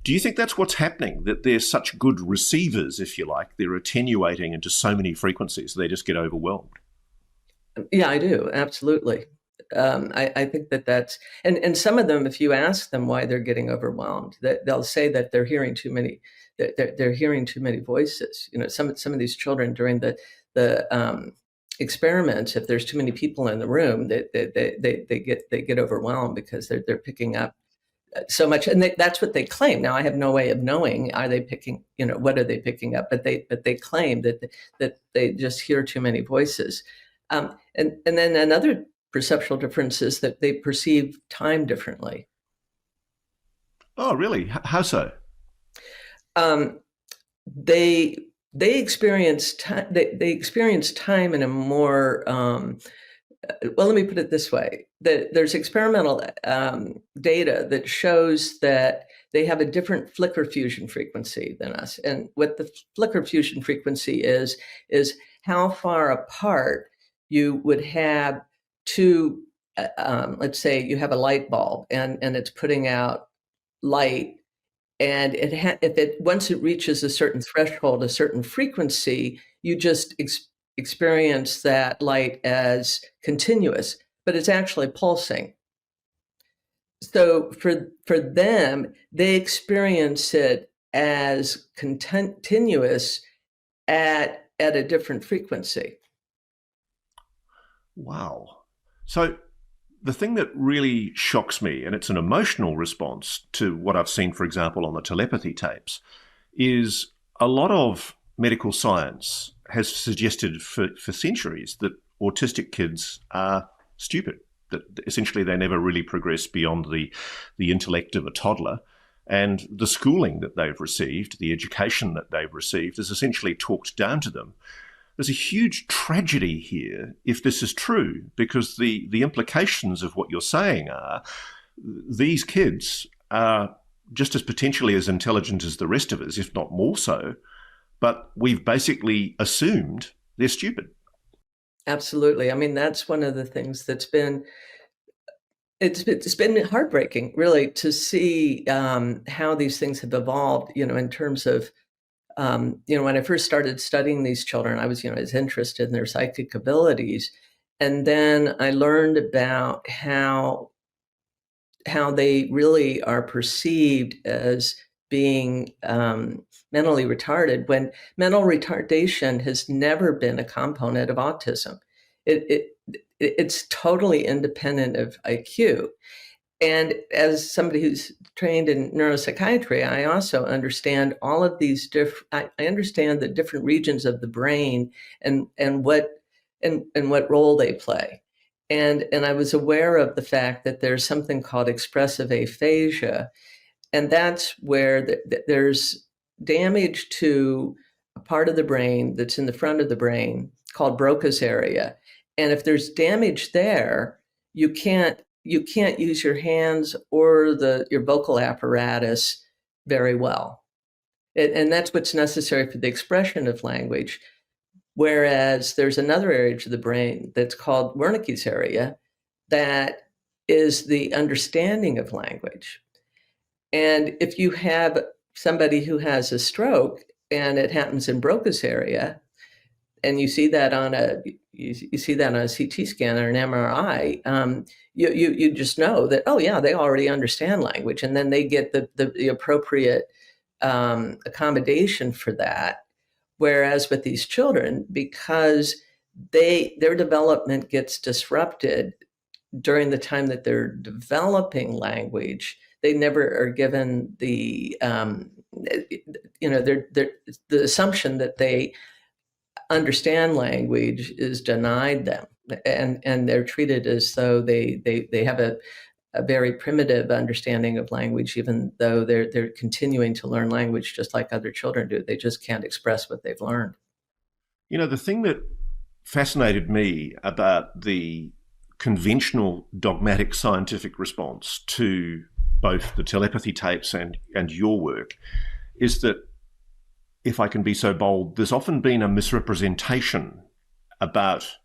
Do you think that's what's happening? That they're such good receivers, if you like, they're attenuating into so many frequencies, they just get overwhelmed. Yeah, I do. Absolutely. I think that's, and some of them, if you ask them why they're getting overwhelmed, that they'll say that they're hearing too many, that they're hearing too many voices. You know, some of these children during the experiments, if there's too many people in the room, they get overwhelmed because they're picking up so much, and that's what they claim. Now, I have no way of knowing, are they picking, you know, what are they picking up? But they claim that they just hear too many voices. And then another perceptual difference is that they perceive time differently. Oh, really? How so? Um, they they experience time. They experience time in a more well. Let me put it this way: that there's experimental data that shows that they have a different flicker fusion frequency than us. And what the flicker fusion frequency is how far apart you would have two. Let's say you have a light bulb and it's putting out light, and if it once it reaches a certain threshold, a certain frequency, you just experience that light as continuous, but it's actually pulsing. So for them, they experience it as continuous at a different frequency. Wow. So the thing that really shocks me, and it's an emotional response to what I've seen, for example, on the telepathy tapes, is a lot of medical science has suggested for centuries that autistic kids are stupid, that essentially they never really progress beyond the intellect of a toddler. And the schooling that they've received, the education that they've received, is essentially talked down to them. There's a huge tragedy here if this is true, because the implications of what you're saying are these kids are just as potentially as intelligent as the rest of us, if not more so, but we've basically assumed they're stupid. Absolutely. I mean, that's one of the things that's been it's been heartbreaking, really, to see how these things have evolved. You know, in terms of you know, when I first started studying these children, I was, you know, as interested in their psychic abilities. And then I learned about how they really are perceived as being mentally retarded, when mental retardation has never been a component of autism. It's totally independent of IQ. And as somebody who's trained in neuropsychiatry, I also understand all of these I understand the different regions of the brain and what role they play. And I was aware of the fact that there's something called expressive aphasia, and that's where there's damage to a part of the brain that's in the front of the brain called Broca's area. And if there's damage there, you can't use your hands or your vocal apparatus very well. And that's what's necessary for the expression of language. Whereas there's another area of the brain that's called Wernicke's area that is the understanding of language. And if you have somebody who has a stroke and it happens in Broca's area, and you see that on a CT scan or an MRI, you just know that, oh yeah, they already understand language, and then they get the appropriate accommodation for that. Whereas with these children, because their development gets disrupted during the time that they're developing language, they never are given the you know, the assumption that they understand language is denied them, and they're treated as though they have a very primitive understanding of language, even though they're continuing to learn language just like other children do. They just can't express what they've learned. You know, the thing that fascinated me about the conventional dogmatic scientific response to both the telepathy tapes and your work is that, if I can be so bold, there's often been a misrepresentation about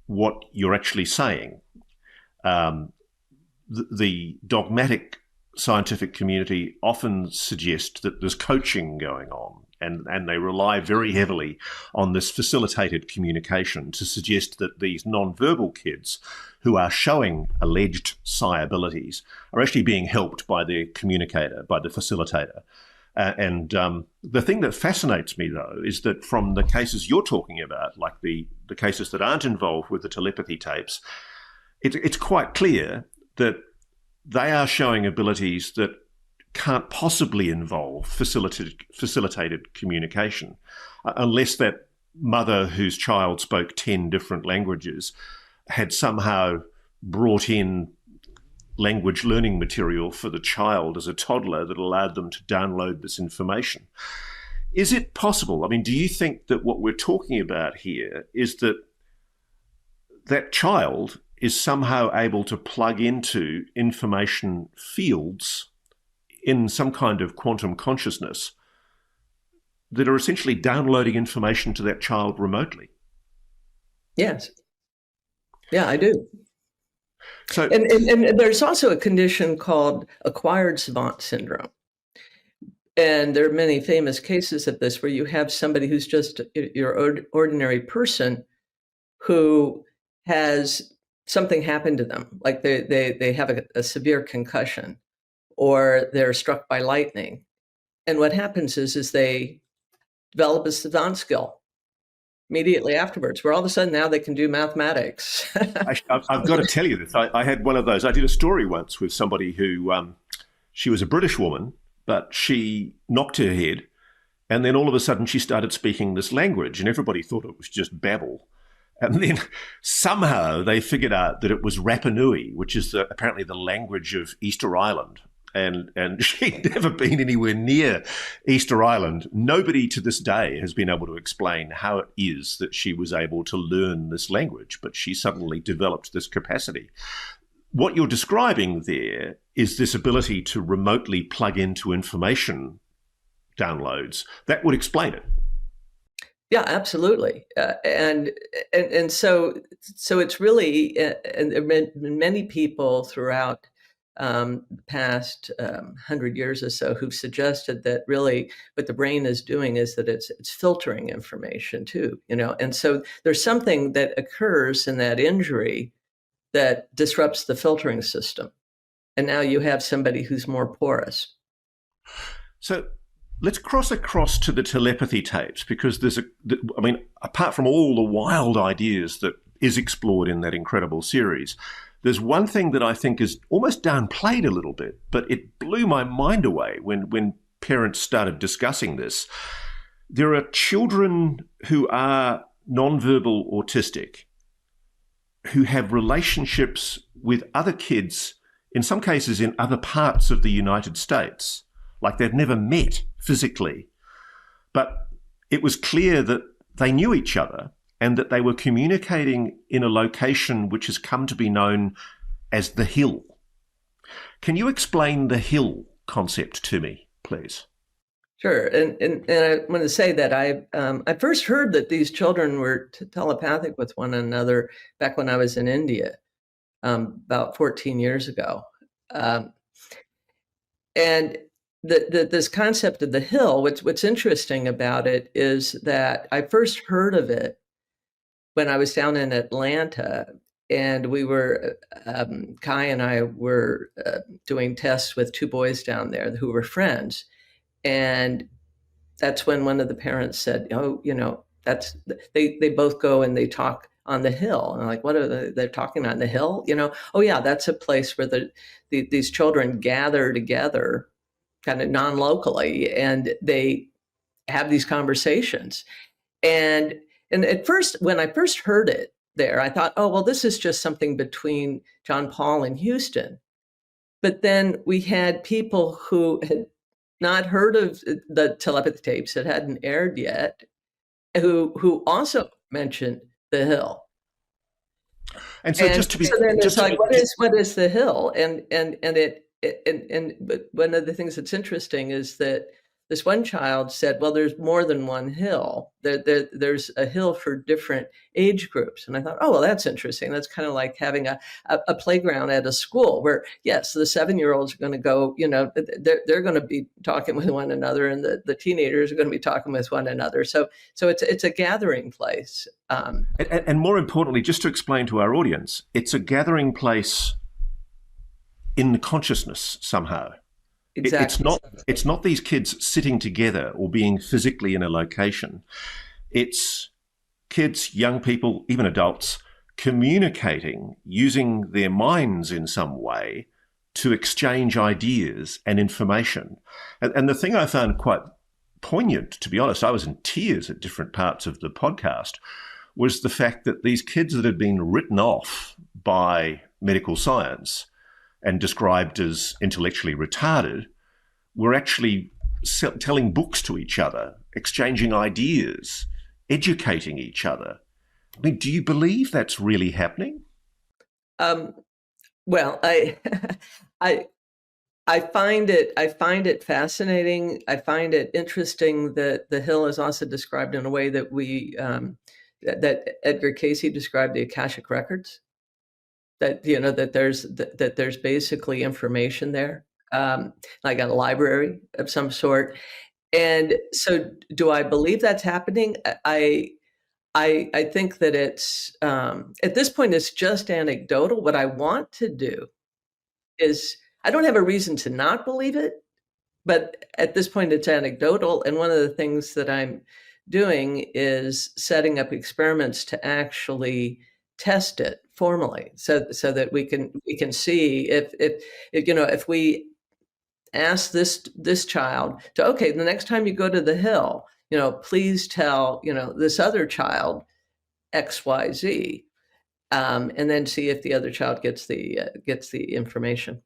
what you're actually saying. The dogmatic scientific community often suggest that there's coaching going on, and they rely very heavily on this facilitated communication to suggest that these non-verbal kids who are showing alleged psi abilities are actually being helped by the communicator, by the facilitator. And the thing that fascinates me, though, is that from the cases you're talking about, like the cases that aren't involved with the telepathy tapes, it's quite clear that they are showing abilities that can't possibly involve facilitated communication, unless that mother whose child spoke 10 different languages had somehow brought in language learning material for the child as a toddler that allowed them to download this information. Is it possible? I mean, do you think that what we're talking about here is that that child is somehow able to plug into information fields in some kind of quantum consciousness that are essentially downloading information to that child remotely? Yes. Yeah, I do. So, and there's also a condition called acquired savant syndrome. And there are many famous cases of this where you have somebody who's just your ordinary person who has something happen to them, like they have a severe concussion or they're struck by lightning. And what happens is they develop a savant skill immediately afterwards, where all of a sudden now they can do mathematics. I've got to tell you this. I had one of those. I did a story once with somebody who, she was a British woman, but she knocked her head, and then all of a sudden she started speaking this language, and everybody thought it was just babble. And then somehow they figured out that it was Rapa Nui, which is apparently the language of Easter Island. And she'd never been anywhere near Easter Island. Nobody to this day has been able to explain how it is that she was able to learn this language, but she suddenly developed this capacity. What you're describing there is this ability to remotely plug into information downloads. That would explain it. Yeah, absolutely. And so it's really, and there have been many people throughout the past 100 years or so who've suggested that really what the brain is doing is that it's filtering information too, and so there's something that occurs in that injury that disrupts the filtering system. And now you have somebody who's more porous. So let's cross across to the telepathy tapes, because apart from all the wild ideas that is explored in that incredible series, there's one thing that I think is almost downplayed a little bit, but it blew my mind away when parents started discussing this. There are children who are nonverbal autistic who have relationships with other kids, in some cases in other parts of the United States, like they've never met physically. But it was clear that they knew each other and that they were communicating in a location which has come to be known as the Hill. Can you explain the Hill concept to me, please? Sure. And I want to say that I first heard that these children were telepathic with one another back when I was in India, about 14 years ago. And this concept of the Hill, what's interesting about it is that I first heard of it when I was down in Atlanta, and we were, Kai and I were doing tests with two boys down there who were friends. And that's when one of the parents said, "Oh, they both go and they talk on the Hill." And I'm like, "What are they're talking on the Hill?" "Oh yeah, that's a place where these children gather together, kind of non-locally, and they have these conversations." And And at first, when I first heard it there, I thought, oh, well, this is just something between John Paul and Houston. But then we had people who had not heard of the telepathy tapes that hadn't aired yet, who also mentioned the Hill. And so, just to be, so then it's just to like, be, what is the Hill? But one of the things that's interesting is that this one child said, well, there's more than one hill. There's a hill for different age groups. And I thought, oh, well, that's interesting. That's kind of like having a playground at a school where, yes, the 7-year-olds are going to go, they're going to be talking with one another, and the teenagers are going to be talking with one another. So it's a gathering place. And more importantly, just to explain to our audience, it's a gathering place in the consciousness somehow. Exactly. It's not these kids sitting together or being physically in a location. It's kids, young people, even adults, communicating using their minds in some way to exchange ideas and information. And the thing I found quite poignant, to be honest, I was in tears at different parts of the podcast, was the fact that these kids that had been written off by medical science and described as intellectually retarded were actually telling books to each other, exchanging ideas, educating each other. I mean, do you believe that's really happening? Well, I find it fascinating. I find it interesting that the Hill is also described in a way that that Edgar Cayce described the Akashic records. That that there's basically information there, like a library of some sort. And so, do I believe that's happening? I think that it's at this point it's just anecdotal. What I want to do is, I don't have a reason to not believe it, but at this point it's anecdotal. And one of the things that I'm doing is setting up experiments to actually test it formally, so that we can see if we ask this child to, okay, the next time you go to the Hill, please tell this other child XYZ, and then see if the other child gets the information.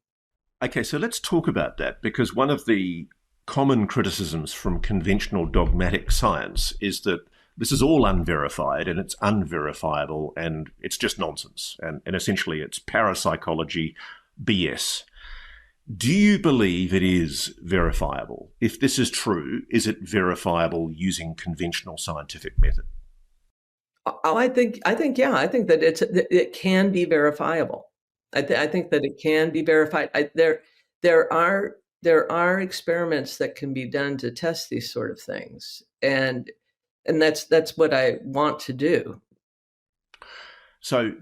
Okay, so let's talk about that, because one of the common criticisms from conventional dogmatic science is that this is all unverified and it's unverifiable and it's just nonsense. And essentially it's parapsychology BS. Do you believe it is verifiable? If this is true, is it verifiable using conventional scientific method? Oh, I think yeah. I think that it can be verifiable. I think that it can be verified. There are experiments that can be done to test these sort of things, and that's what I want to do. So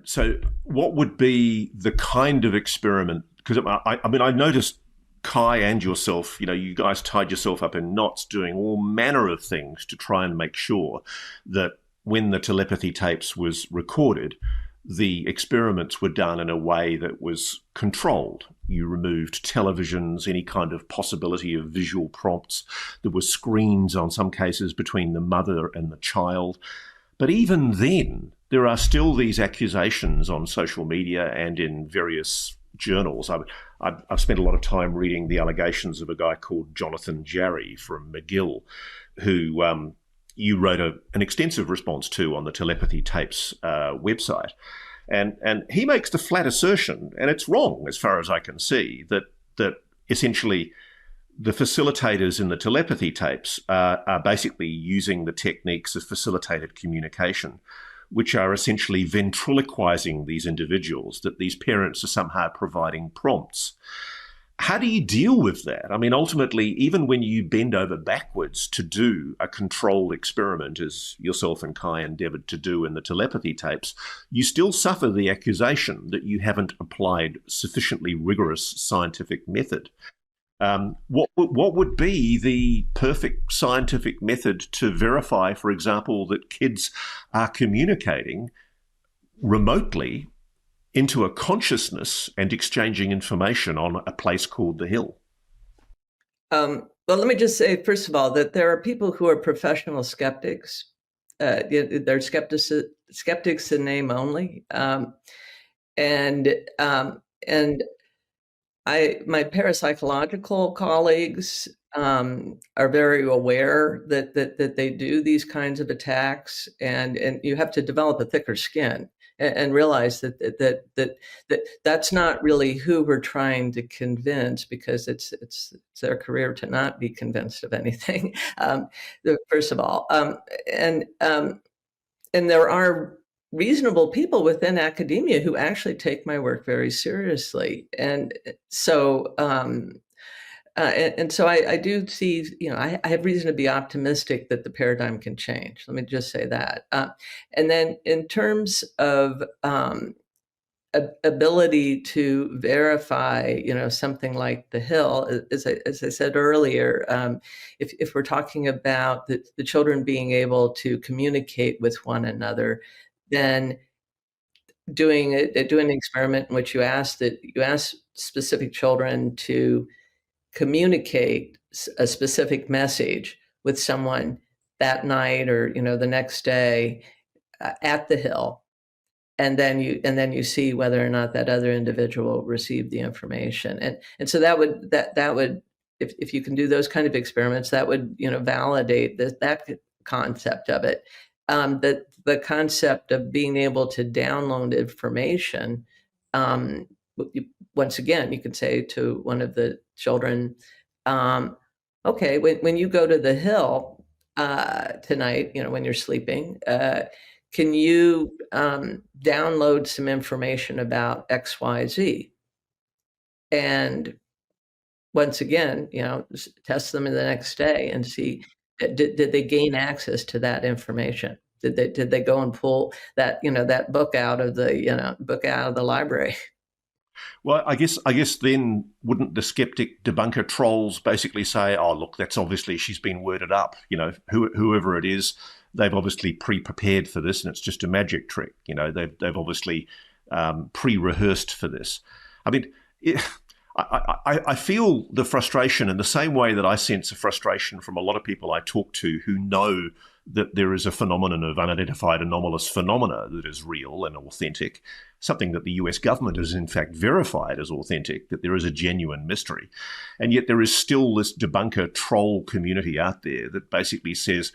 what would be the kind of experiment? Because I mean, I noticed Kai and yourself, you guys tied yourself up in knots doing all manner of things to try and make sure that when the telepathy tapes was recorded, the experiments were done in a way that was controlled. You removed televisions, any kind of possibility of visual prompts. There were screens on some cases between the mother and the child. But even then, there are still these accusations on social media and in various journals. I've spent a lot of time reading the allegations of a guy called Jonathan Jarry from McGill, who you wrote an extensive response to on the Telepathy Tapes website. And he makes the flat assertion, and it's wrong as far as I can see, that essentially the facilitators in the telepathy tapes are basically using the techniques of facilitated communication, which are essentially ventriloquizing these individuals, that these parents are somehow providing prompts. How do you deal with that? I mean, ultimately, even when you bend over backwards to do a controlled experiment, as yourself and Kai endeavored to do in the telepathy tapes, you still suffer the accusation that you haven't applied sufficiently rigorous scientific method. What would be the perfect scientific method to verify, for example, that kids are communicating remotely into a consciousness and exchanging information on a place called the Hill? Well, let me just say, first of all, that there are people who are professional skeptics they're skeptics in name only. And my parapsychological colleagues are very aware that they do these kinds of attacks, and you have to develop a thicker skin and realize that's not really who we're trying to convince, because it's their career to not be convinced of anything. First of all, and there are reasonable people within academia who actually take my work very seriously, and so I do see, I have reason to be optimistic that the paradigm can change. Let me just say that. And then in terms of ability to verify, something like the Hill, as I said earlier, if we're talking about the children being able to communicate with one another, then doing an experiment in which you ask specific children to communicate a specific message with someone that night or the next day at the Hill, and then you see whether or not that other individual received the information, and so that would if you can do those kind of experiments, that would validate that concept of it. That the concept of being able to download information, once again, you could say to one of the children, okay, when you go to the Hill tonight, when you're sleeping, can you download some information about XYZ? And once again, test them in the next day and see, did they gain access to that information? Did they go and pull that that book out of the library? Well, I guess then wouldn't the skeptic debunker trolls basically say, "Oh, look, that's obviously she's been worded up. Whoever it is, they've obviously pre-prepared for this, and it's just a magic trick. They've obviously pre-rehearsed for this." I mean, I feel the frustration in the same way that I sense a frustration from a lot of people I talk to who know that there is a phenomenon of unidentified anomalous phenomena that is real and authentic, something that the US government has in fact verified as authentic, that there is a genuine mystery. And yet there is still this debunker troll community out there that basically says,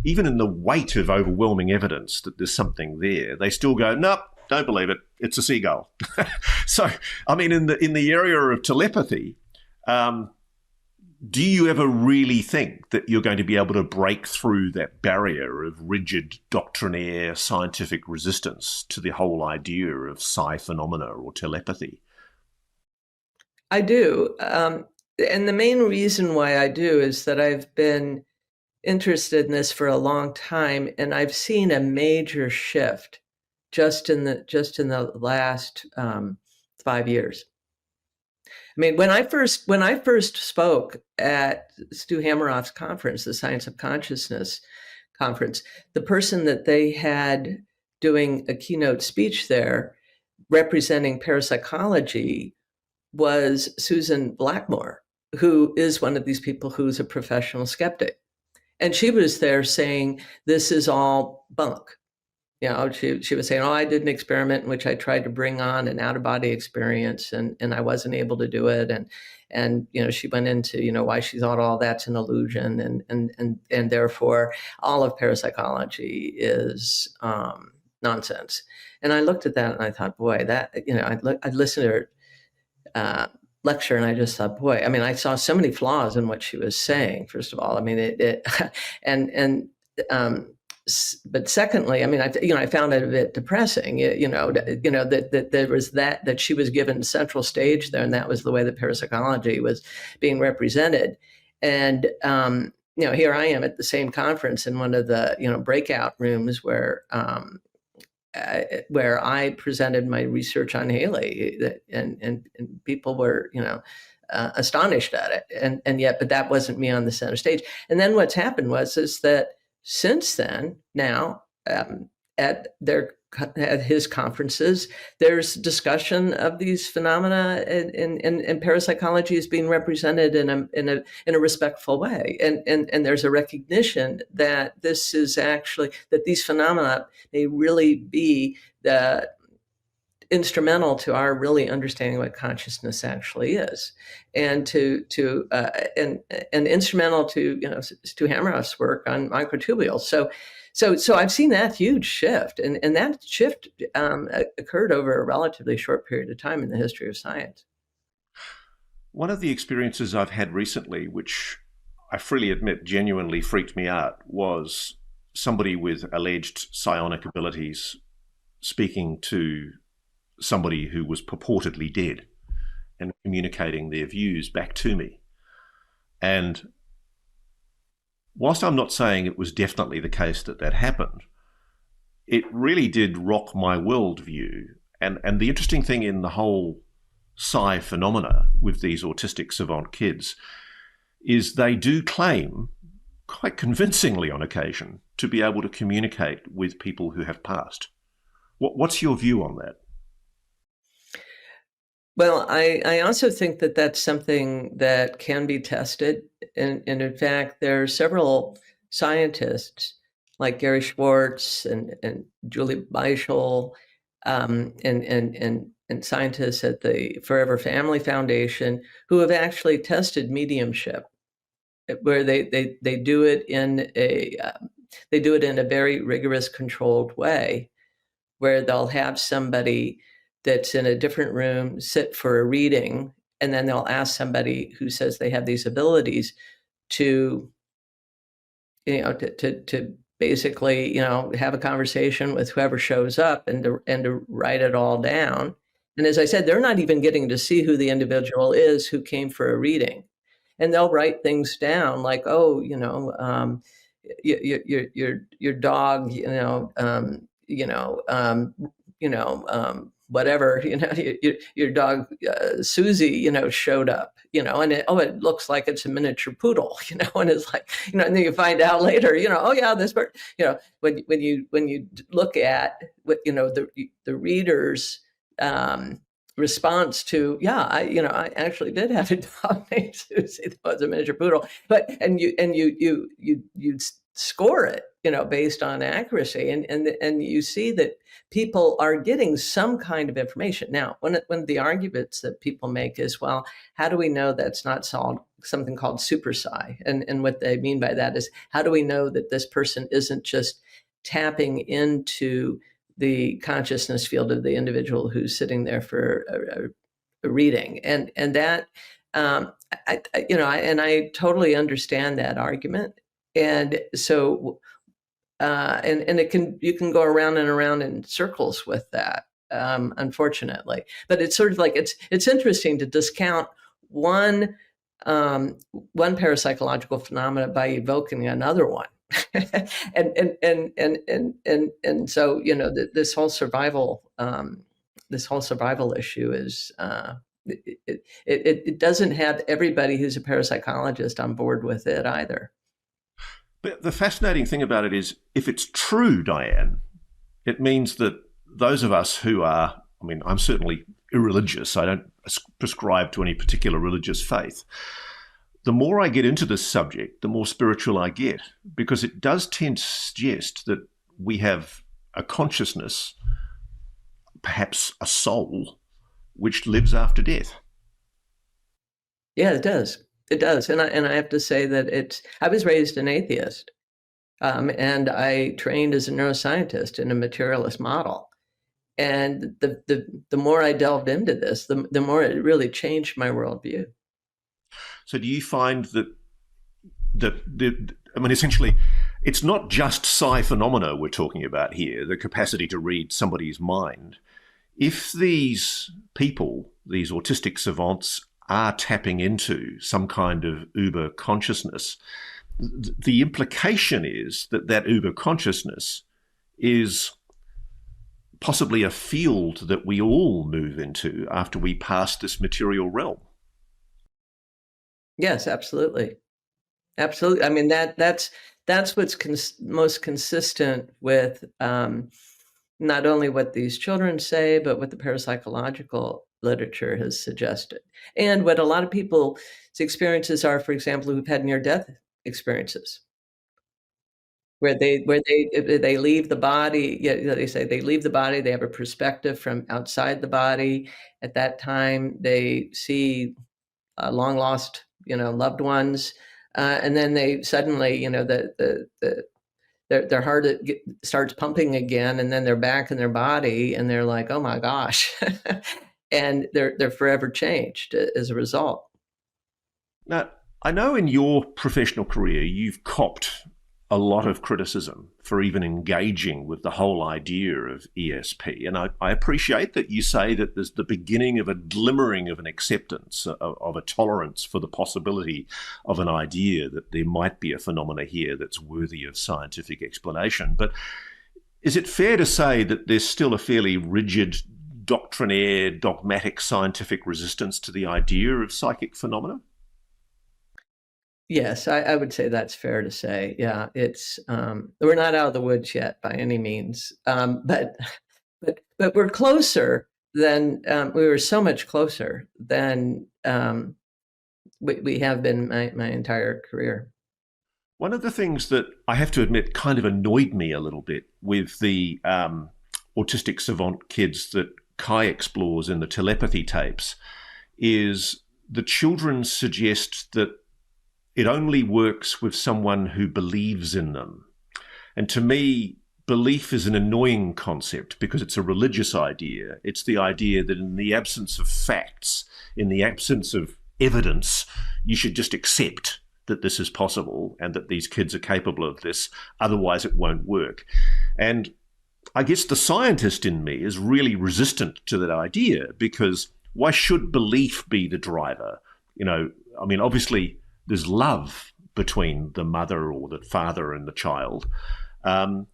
even in the weight of overwhelming evidence that there's something there, they still go, nope, don't believe it, it's a seagull. So, I mean, in the area of telepathy, do you ever really think that you're going to be able to break through that barrier of rigid doctrinaire scientific resistance to the whole idea of psi phenomena or telepathy? I do. And the main reason why I do is that I've been interested in this for a long time, and I've seen a major shift just in the last 5 years. I mean, when I first spoke at Stu Hameroff's conference, the Science of Consciousness conference, the person that they had doing a keynote speech there representing parapsychology was Susan Blackmore, who is one of these people who's a professional skeptic. And she was there saying, this is all bunk. She was saying, oh, I did an experiment in which I tried to bring on an out-of-body experience, and I wasn't able to do it. And she went into, why she thought all that's an illusion, and therefore all of parapsychology is nonsense. And I looked at that and I thought, boy, that, I'd listened to her lecture, and I just thought, boy, I mean, I saw so many flaws in what she was saying, first of all. I mean, but secondly, I mean, I found it a bit depressing, that there was that she was given central stage there, and that was the way that parapsychology was being represented. And, here I am at the same conference in one of the, breakout rooms where I presented my research on Haley, and people were, astonished at it. And yet, but that wasn't me on the center stage. And then what's happened is that since then, now, they're at his conferences, there's discussion of these phenomena, and parapsychology is being represented in a respectful way, and there's a recognition that this is actually, that these phenomena may really be the instrumental to our really understanding what consciousness actually is, and and instrumental to, to Hammerhoff's work on microtubules. So I've seen that huge shift, and that shift occurred over a relatively short period of time in the history of science. One of the experiences I've had recently, which I freely admit genuinely freaked me out, was somebody with alleged psionic abilities speaking to somebody who was purportedly dead and communicating their views back to me. And whilst I'm not saying it was definitely the case that that happened, it really did rock my worldview. And the interesting thing in the whole psi phenomena with these autistic savant kids is they do claim, quite convincingly on occasion, to be able to communicate with people who have passed. What's your view on that? Well, I also think that that's something that can be tested. And in fact, there are several scientists like Gary Schwartz and Julie Beischel, and scientists at the Forever Family Foundation who have actually tested mediumship, where they do it in a very rigorous, controlled way, where they'll have somebody that's in a different room sit for a reading, and then they'll ask somebody who says they have these abilities to, to basically, have a conversation with whoever shows up, and to write it all down. And as I said, they're not even getting to see who the individual is who came for a reading, and they'll write things down like, oh, your dog, whatever, your dog, Susie, showed up, and it looks like it's a miniature poodle, and it's like, and then you find out later, oh yeah, this bird, when you look at what, the reader's response to, yeah, I actually did have a dog named Susie that was a miniature poodle, and you score it, based on accuracy, and you see that people are getting some kind of information. Now, one of the arguments that people make is, well, how do we know that's not something called super psi? And what they mean by that is, how do we know that this person isn't just tapping into the consciousness field of the individual who's sitting there for a reading? And that, I totally understand that argument. And so, you can go around and around in circles with that, unfortunately. But it's sort of like, it's interesting to discount one parapsychological phenomena by evoking another one. and so, this whole survival issue is, it doesn't have everybody who's a parapsychologist on board with it either. But the fascinating thing about it is, if it's true, Diane, it means that those of us who are, I'm certainly irreligious, I don't prescribe to any particular religious faith. The more I get into this subject, the more spiritual I get, because it does tend to suggest that we have a consciousness, perhaps a soul, which lives after death. Yeah, it does. It does. And I have to say that I was raised an atheist, and I trained as a neuroscientist in a materialist model. And the more I delved into this, the more it really changed my worldview. So do you find that essentially, it's not just psi phenomena we're talking about here, the capacity to read somebody's mind. If these people, these autistic savants, are tapping into some kind of uber consciousness, the implication is that uber consciousness is possibly a field that we all move into after we pass this material realm. Yes, absolutely. Absolutely. That's what's most consistent with not only what these children say, but what the parapsychological literature has suggested. And what a lot of people's experiences are, for example, who've had near-death experiences. Where they leave the body, yeah, they say they leave the body, they have a perspective from outside the body. At that time, they see long lost, loved ones, and then they suddenly, their heart starts pumping again, and then they're back in their body, and they're like, oh my gosh, and they're forever changed as a result. Now, I know in your professional career you've copped a lot of criticism for even engaging with the whole idea of ESP. And I appreciate that you say that there's the beginning of a glimmering of an acceptance, of a tolerance for the possibility of an idea that there might be a phenomena here that's worthy of scientific explanation. But is it fair to say that there's still a fairly rigid, doctrinaire, dogmatic scientific resistance to the idea of psychic phenomena? Yes, I would say that's fair to say. Yeah, we're not out of the woods yet by any means, but we're closer than we were so much closer than we have been my entire career. One of the things that I have to admit kind of annoyed me a little bit with the autistic savant kids that Kai explores in the telepathy tapes is the children suggest that it only works with someone who believes in them. And to me, belief is an annoying concept because it's a religious idea. It's the idea that in the absence of facts, in the absence of evidence, you should just accept that this is possible and that these kids are capable of this. Otherwise, it won't work. And I guess the scientist in me is really resistant to that idea because why should belief be the driver? Obviously, there's love between the mother or the father and the child. Do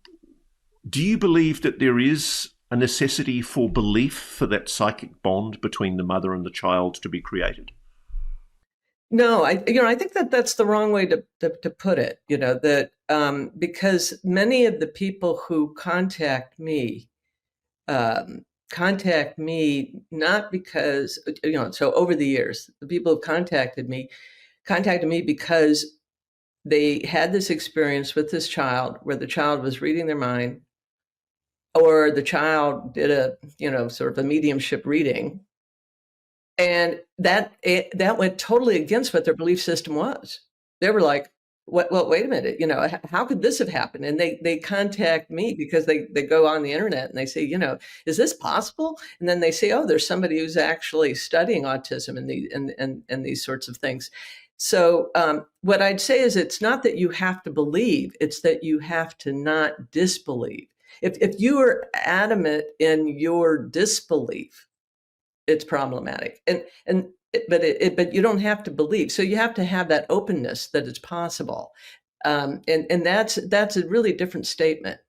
you believe that there is a necessity for belief for that psychic bond between the mother and the child to be created? No, I think that that's the wrong way to put it. Because many of the people who contact me not because so over the years, the people who contacted me because they had this experience with this child where the child was reading their mind, or the child did a sort of a mediumship reading. And that went totally against what their belief system was. They were like, "What? Well, wait a minute. How could this have happened?" And they contact me because they go on the internet and they say, "Is this possible?" And then they say, "Oh, there's somebody who's actually studying autism and these sorts of things." So what I'd say is, it's not that you have to believe; it's that you have to not disbelieve. If you are adamant in your disbelief, it's problematic. But you don't have to believe. So you have to have that openness that it's possible. And that's a really different statement.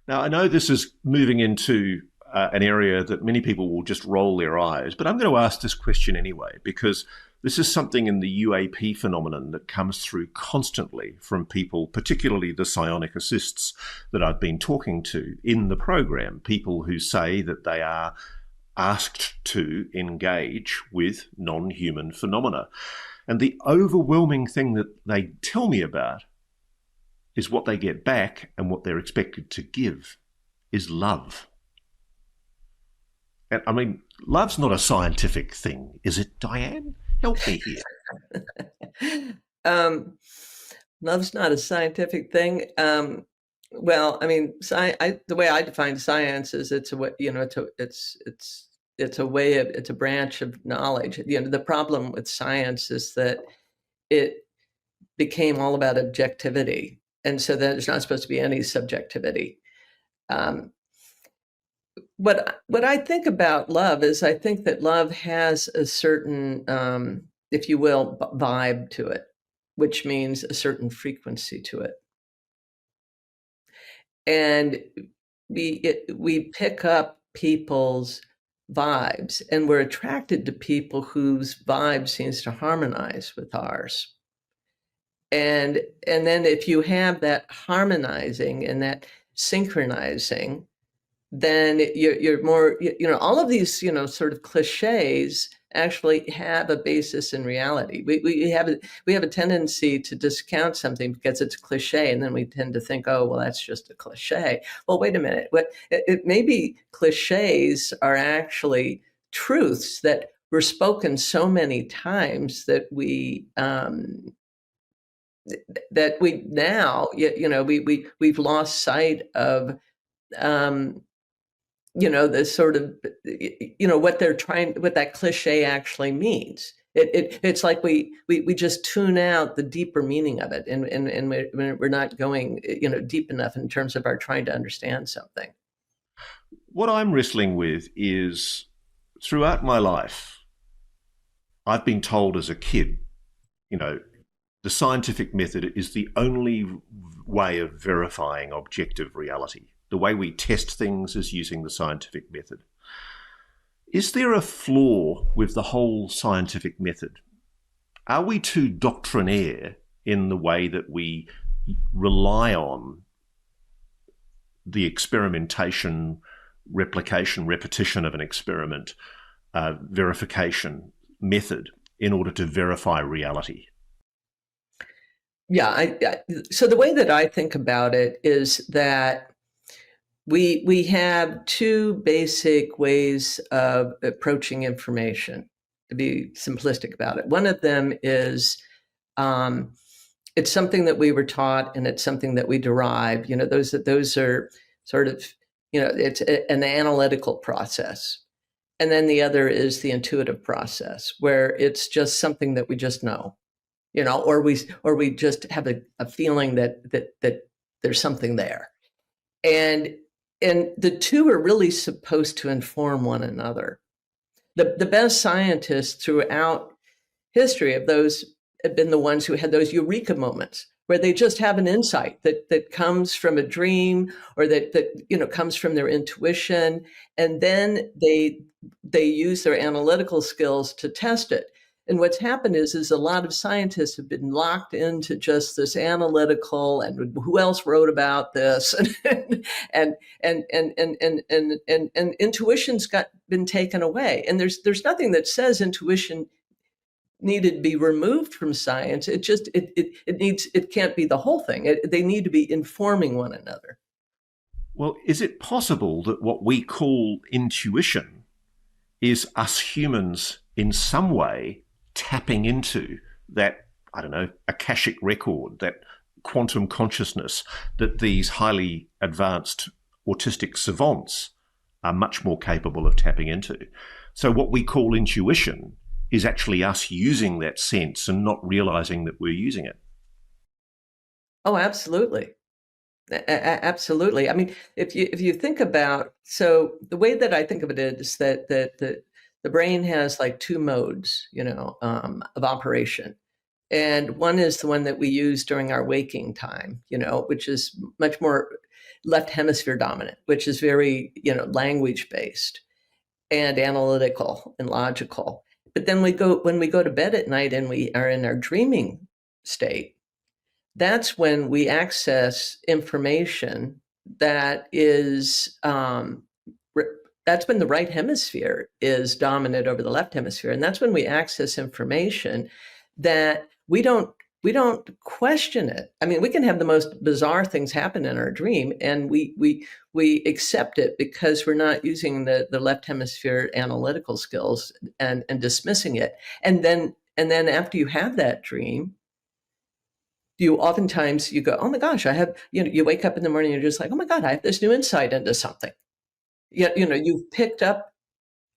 Now, I know this is moving into an area that many people will just roll their eyes, but I'm going to ask this question anyway, because this is something in the UAP phenomenon that comes through constantly from people, particularly the psionic assists that I've been talking to in the program, people who say that they are asked to engage with non-human phenomena. And the overwhelming thing that they tell me about is what they get back and what they're expected to give is love. And I mean, love's not a scientific thing, is it, Diane? Help me here. Love's not a scientific thing. Well, I mean, the way I define science is it's a way, it's a way of, it's a branch of knowledge. The problem with science is that it became all about objectivity, and so there's not supposed to be any subjectivity. What I think about love is I think that love has a certain, if you will, vibe to it, which means a certain frequency to it. And we pick up people's vibes, and we're attracted to people whose vibe seems to harmonize with ours. And then if you have that harmonizing and that synchronizing, then you're more, all of these, sort of cliches actually have a basis in reality. We have a tendency to discount something because it's a cliche, and then we tend to think, oh, well, that's just a cliche. Well, wait a minute. Maybe cliches are actually truths that were spoken so many times that we now, we've lost sight of the sort of, what they're what that cliche actually means. It's like we just tune out the deeper meaning of it, and we're not going, deep enough in terms of our trying to understand something. What I'm wrestling with is throughout my life, I've been told as a kid, you know, the scientific method is the only way of verifying objective reality. The way we test things is using the scientific method. Is there a flaw with the whole scientific method? Are we too doctrinaire in the way that we rely on the experimentation, replication, repetition of an experiment, verification method in order to verify reality? Yeah, so the way that I think about it is that we have two basic ways of approaching information, to be simplistic about it. One of them is it's something that we were taught, and it's something that we derive. Those are sort of, it's an analytical process. And then the other is the intuitive process, where it's just something that we just know, or we just have a feeling that there's something there. And the two are really supposed to inform one another. The best scientists throughout history of those have been the ones who had those eureka moments where they just have an insight that comes from a dream, or that comes from their intuition, and then they use their analytical skills to test it. And what's happened is a lot of scientists have been locked into just this analytical, and who else wrote about this, and intuition's been taken away. And there's nothing that says intuition needed to be removed from science. It can't be the whole thing. They need to be informing one another. Well, is it possible that what we call intuition is us humans in some way tapping into that, I don't know, akashic record, that quantum consciousness that these highly advanced autistic savants are much more capable of tapping into? So what we call intuition is actually us using that sense and not realizing that we're using it. Oh, absolutely. Absolutely. I mean, if you think about, so the way that I think of it is that the brain has like two modes, of operation. And one is the one that we use during our waking time, which is much more left hemisphere dominant, which is very, language based and analytical and logical. But then when we go to bed at night and we are in our dreaming state, that's when we access information that is, that's when the right hemisphere is dominant over the left hemisphere. And that's when we access information that we don't question it. I mean, we can have the most bizarre things happen in our dream, and we accept it because we're not using the left hemisphere analytical skills and dismissing it. And then after you have that dream, you oftentimes you go, oh my gosh, I have, you wake up in the morning and you're just like, oh my God, I have this new insight into something. You've picked up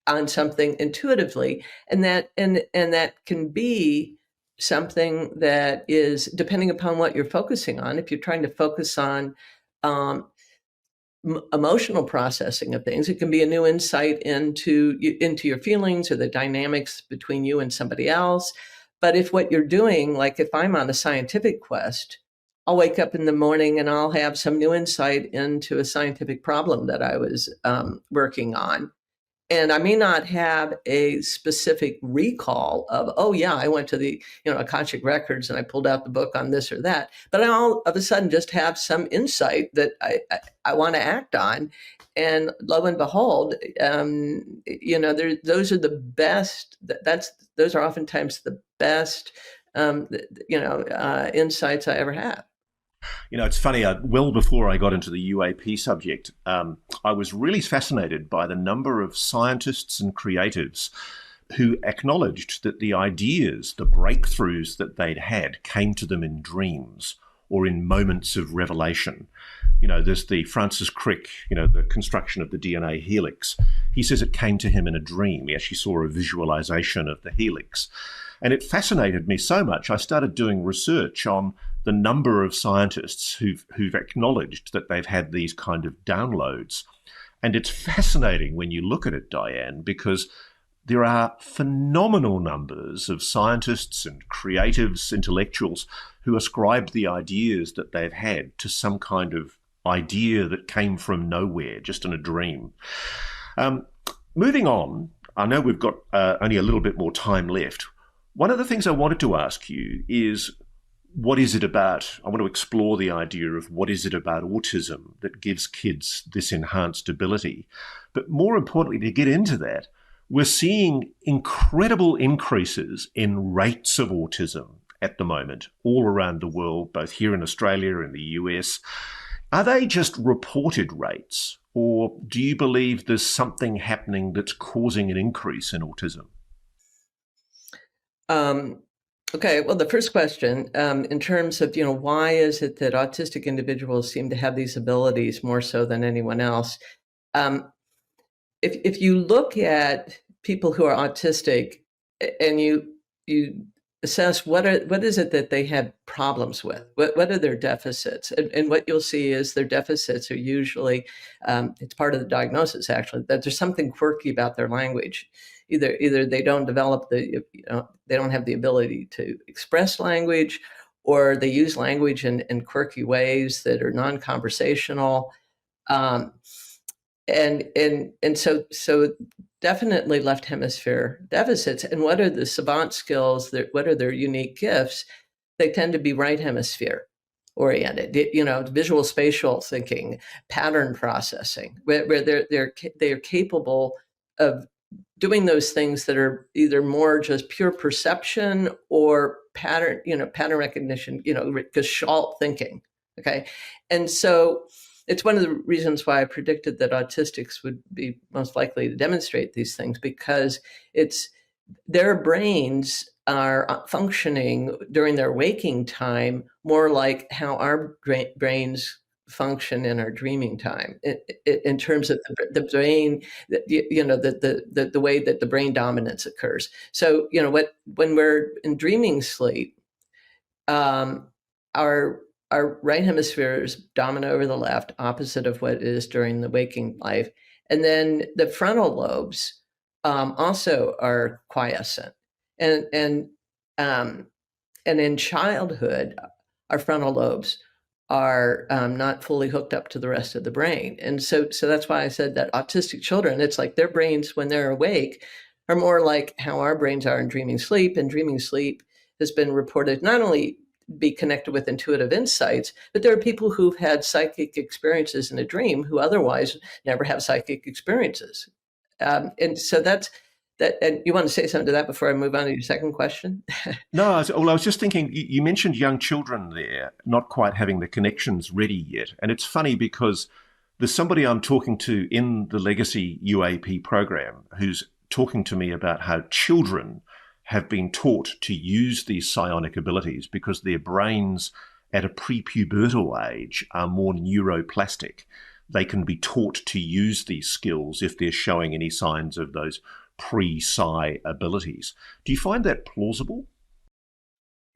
on something intuitively, and that can be something that is, depending upon what you're focusing on. If you're trying to focus on emotional processing of things, it can be a new insight into your feelings or the dynamics between you and somebody else. But if what you're doing, like if I'm on a scientific quest, I'll wake up in the morning and I'll have some new insight into a scientific problem that I was working on. And I may not have a specific recall of, oh yeah, I went to the Akashic records and I pulled out the book on this or that, but I all of a sudden just have some insight that I want to act on, and lo and behold, those are the best. Those are oftentimes the best, insights I ever have. It's funny, well before I got into the UAP subject, I was really fascinated by the number of scientists and creatives who acknowledged that the ideas, the breakthroughs that they'd had came to them in dreams or in moments of revelation. There's the Francis Crick, the construction of the DNA helix. He says it came to him in a dream. He actually saw a visualization of the helix. And it fascinated me so much, I started doing research on the number of scientists who've acknowledged that they've had these kind of downloads. And it's fascinating when you look at it, Diane, because there are phenomenal numbers of scientists and creatives, intellectuals, who ascribed the ideas that they've had to some kind of idea that came from nowhere, just in a dream. Moving on, I know we've got only a little bit more time left. One of the things I wanted to ask you is, what is it about? I want to explore the idea of what is it about autism that gives kids this enhanced ability. But more importantly, to get into that, we're seeing incredible increases in rates of autism at the moment, all around the world, both here in Australia and the US. Are they just reported rates, or do you believe there's something happening that's causing an increase in autism? Okay, well, the first question, in terms of, why is it that autistic individuals seem to have these abilities more so than anyone else? If you look at people who are autistic and you assess what is it that they have problems with, what are their deficits, and what you'll see is their deficits are usually, it's part of the diagnosis actually, that there's something quirky about their language. Either they don't develop they don't have the ability to express language, or they use language in quirky ways that are non-conversational. And so definitely left hemisphere deficits. And what are the savant skills? What are their unique gifts? They tend to be right hemisphere oriented. Visual spatial thinking, pattern processing, where they're capable of doing those things that are either more just pure perception or pattern recognition, gestalt thinking. Okay, and so it's one of the reasons why I predicted that autistics would be most likely to demonstrate these things, because it's their brains are functioning during their waking time more like how our brains function in our dreaming time, in terms of the brain, the way that the brain dominance occurs. So when we're in dreaming sleep, our right hemisphere is dominant over the left, opposite of what it is during the waking life. And then the frontal lobes also are quiescent. And in childhood, our frontal lobes are not fully hooked up to the rest of the brain. And so that's why I said that autistic children, it's like their brains, when they're awake, are more like how our brains are in dreaming sleep. And dreaming sleep has been reported not only be connected with intuitive insights, but there are people who've had psychic experiences in a dream who otherwise never have psychic experiences. And so that's that. And you want to say something to that before I move on to your second question? No, I was just thinking, you mentioned young children there, not quite having the connections ready yet. And it's funny because there's somebody I'm talking to in the Legacy UAP program who's talking to me about how children have been taught to use these psionic abilities because their brains at a prepubertal age are more neuroplastic. They can be taught to use these skills if they're showing any signs of those pre-psi abilities. Do you find that plausible?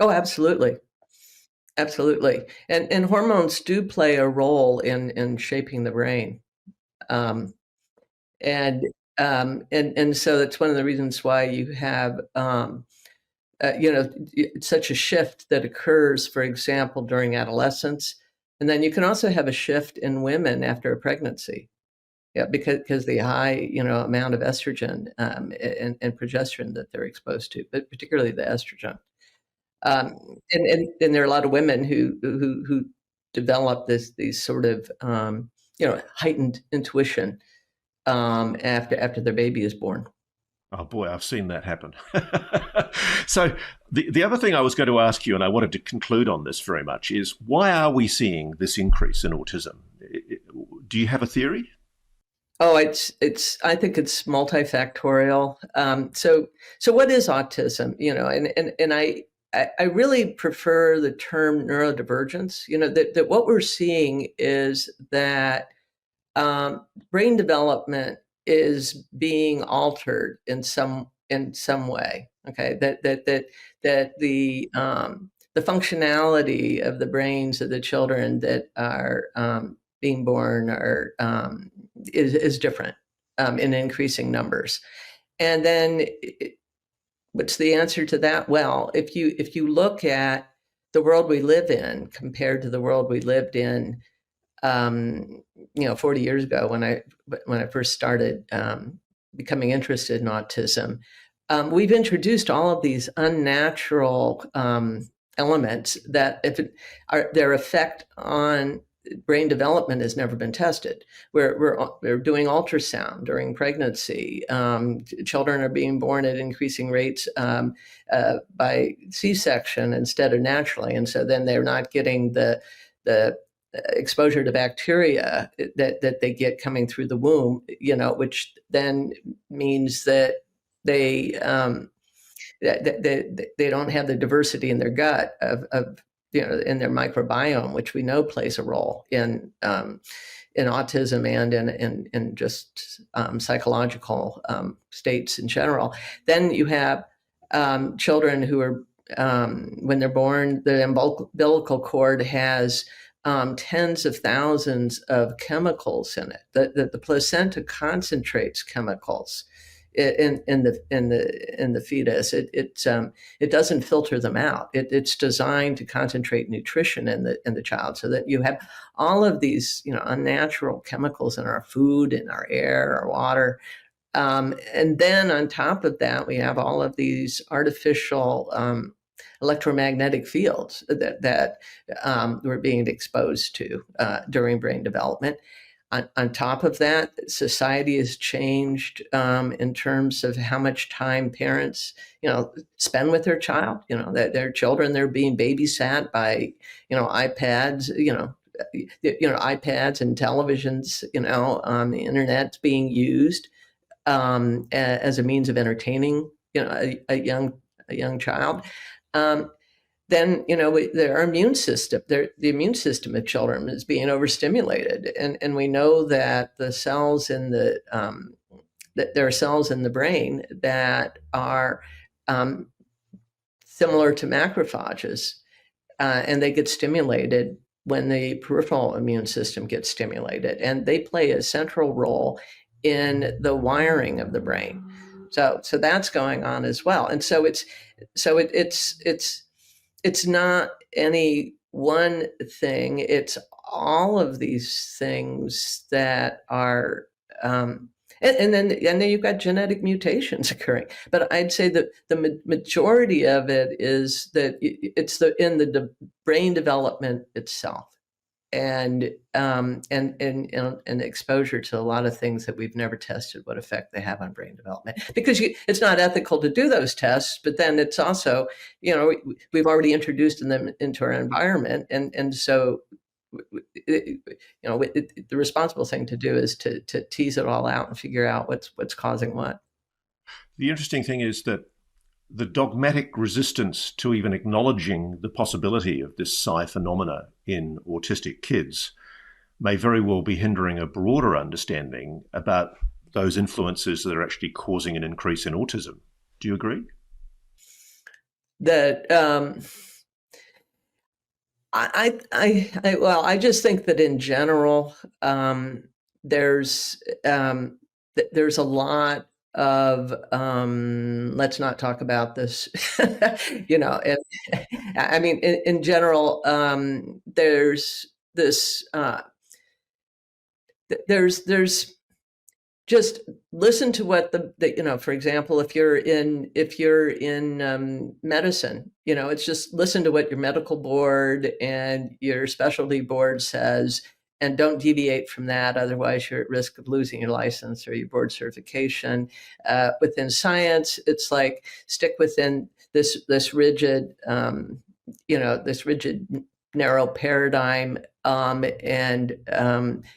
Oh, absolutely. Absolutely. And hormones do play a role in shaping the brain. Um, and so that's one of the reasons why you have such a shift that occurs, for example, during adolescence. And then you can also have a shift in women after a pregnancy. Yeah, because the high, amount of estrogen and progesterone that they're exposed to, but particularly the estrogen. And there are a lot of women who develop these sort of heightened intuition after their baby is born. Oh boy, I've seen that happen. So the other thing I was going to ask you, and I wanted to conclude on this very much, is why are we seeing this increase in autism? Do you have a theory? Oh, it's. I think it's multifactorial. So what is autism? And I really prefer the term neurodivergence. That what we're seeing is that brain development is being altered in some way. Okay, that the functionality of the brains of the children that are being born is different in increasing numbers. And then what's the answer to that? Well, if you look at the world we live in compared to the world we lived in 40 years ago when I first started becoming interested in autism, we've introduced all of these unnatural elements that their effect on brain development has never been tested. We're doing ultrasound during pregnancy. Children are being born at increasing rates by C-section instead of naturally, and so then they're not getting the exposure to bacteria that they get coming through the womb, which then means that they they don't have the diversity in their gut of in their microbiome, which we know plays a role in autism and in just psychological states in general. Then you have children who are when they're born, the umbilical cord has tens of thousands of chemicals in it. The placenta concentrates chemicals in the fetus. It doesn't filter them out. It's designed to concentrate nutrition in the child, so that you have all of these unnatural chemicals in our food, in our air, our water. And then on top of that, we have all of these artificial electromagnetic fields that we're being exposed to during brain development. On top of that, society has changed in terms of how much time parents, spend with their child. Their children, they're being babysat by, iPads, iPads and televisions. The internet's being used as a means of entertaining, a young child. Then their immune system, the immune system of children is being overstimulated, and we know that the cells in that there are cells in the brain that are similar to macrophages, and they get stimulated when the peripheral immune system gets stimulated, and they play a central role in the wiring of the brain. So that's going on as well, and so it's not any one thing. It's all of these things that are, and then you've got genetic mutations occurring. But I'd say that the majority of it is that it's in the brain development itself, and exposure to a lot of things that we've never tested what effect they have on brain development. Because it's not ethical to do those tests, but then it's also, we've already introduced them into our environment, and so the responsible thing to do is to tease it all out and figure out what's causing what. The interesting thing is that the dogmatic resistance to even acknowledging the possibility of this psi phenomena in autistic kids may very well be hindering a broader understanding about those influences that are actually causing an increase in autism. Do you agree? That I just think that in general, there's a lot of let's not talk about this. And I mean, in general, there's this there's just listen to what for example, if you're in medicine, it's just listen to what your medical board and your specialty board says, and don't deviate from that. Otherwise, you're at risk of losing your license or your board certification. Within science, it's like stick within this rigid, this rigid narrow paradigm, and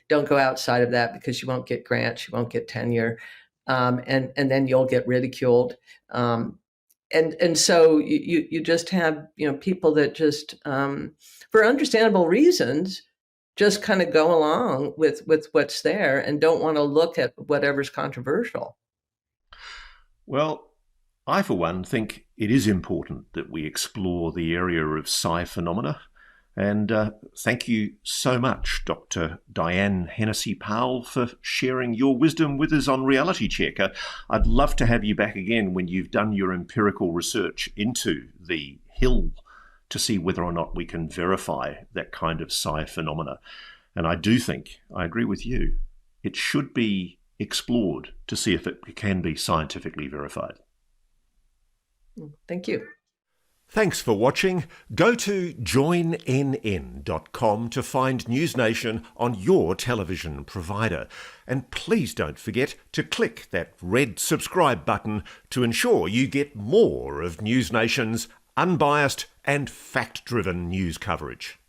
don't go outside of that, because you won't get grants, you won't get tenure, and then you'll get ridiculed. And so you just have people that just for understandable reasons just kind of go along with what's there and don't want to look at whatever's controversial. Well, I, for one, think it is important that we explore the area of psi phenomena. And thank you so much, Dr. Diane Powell, for sharing your wisdom with us on Reality Check. I'd love to have you back again when you've done your empirical research into the Hill to see whether or not we can verify that kind of psi phenomena. And I do think, I agree with you, it should be explored to see if it can be scientifically verified. Thank you. Thanks for watching. Go to joinnn.com to find NewsNation on your television provider. And please don't forget to click that red subscribe button to ensure you get more of NewsNation's unbiased and fact-driven news coverage.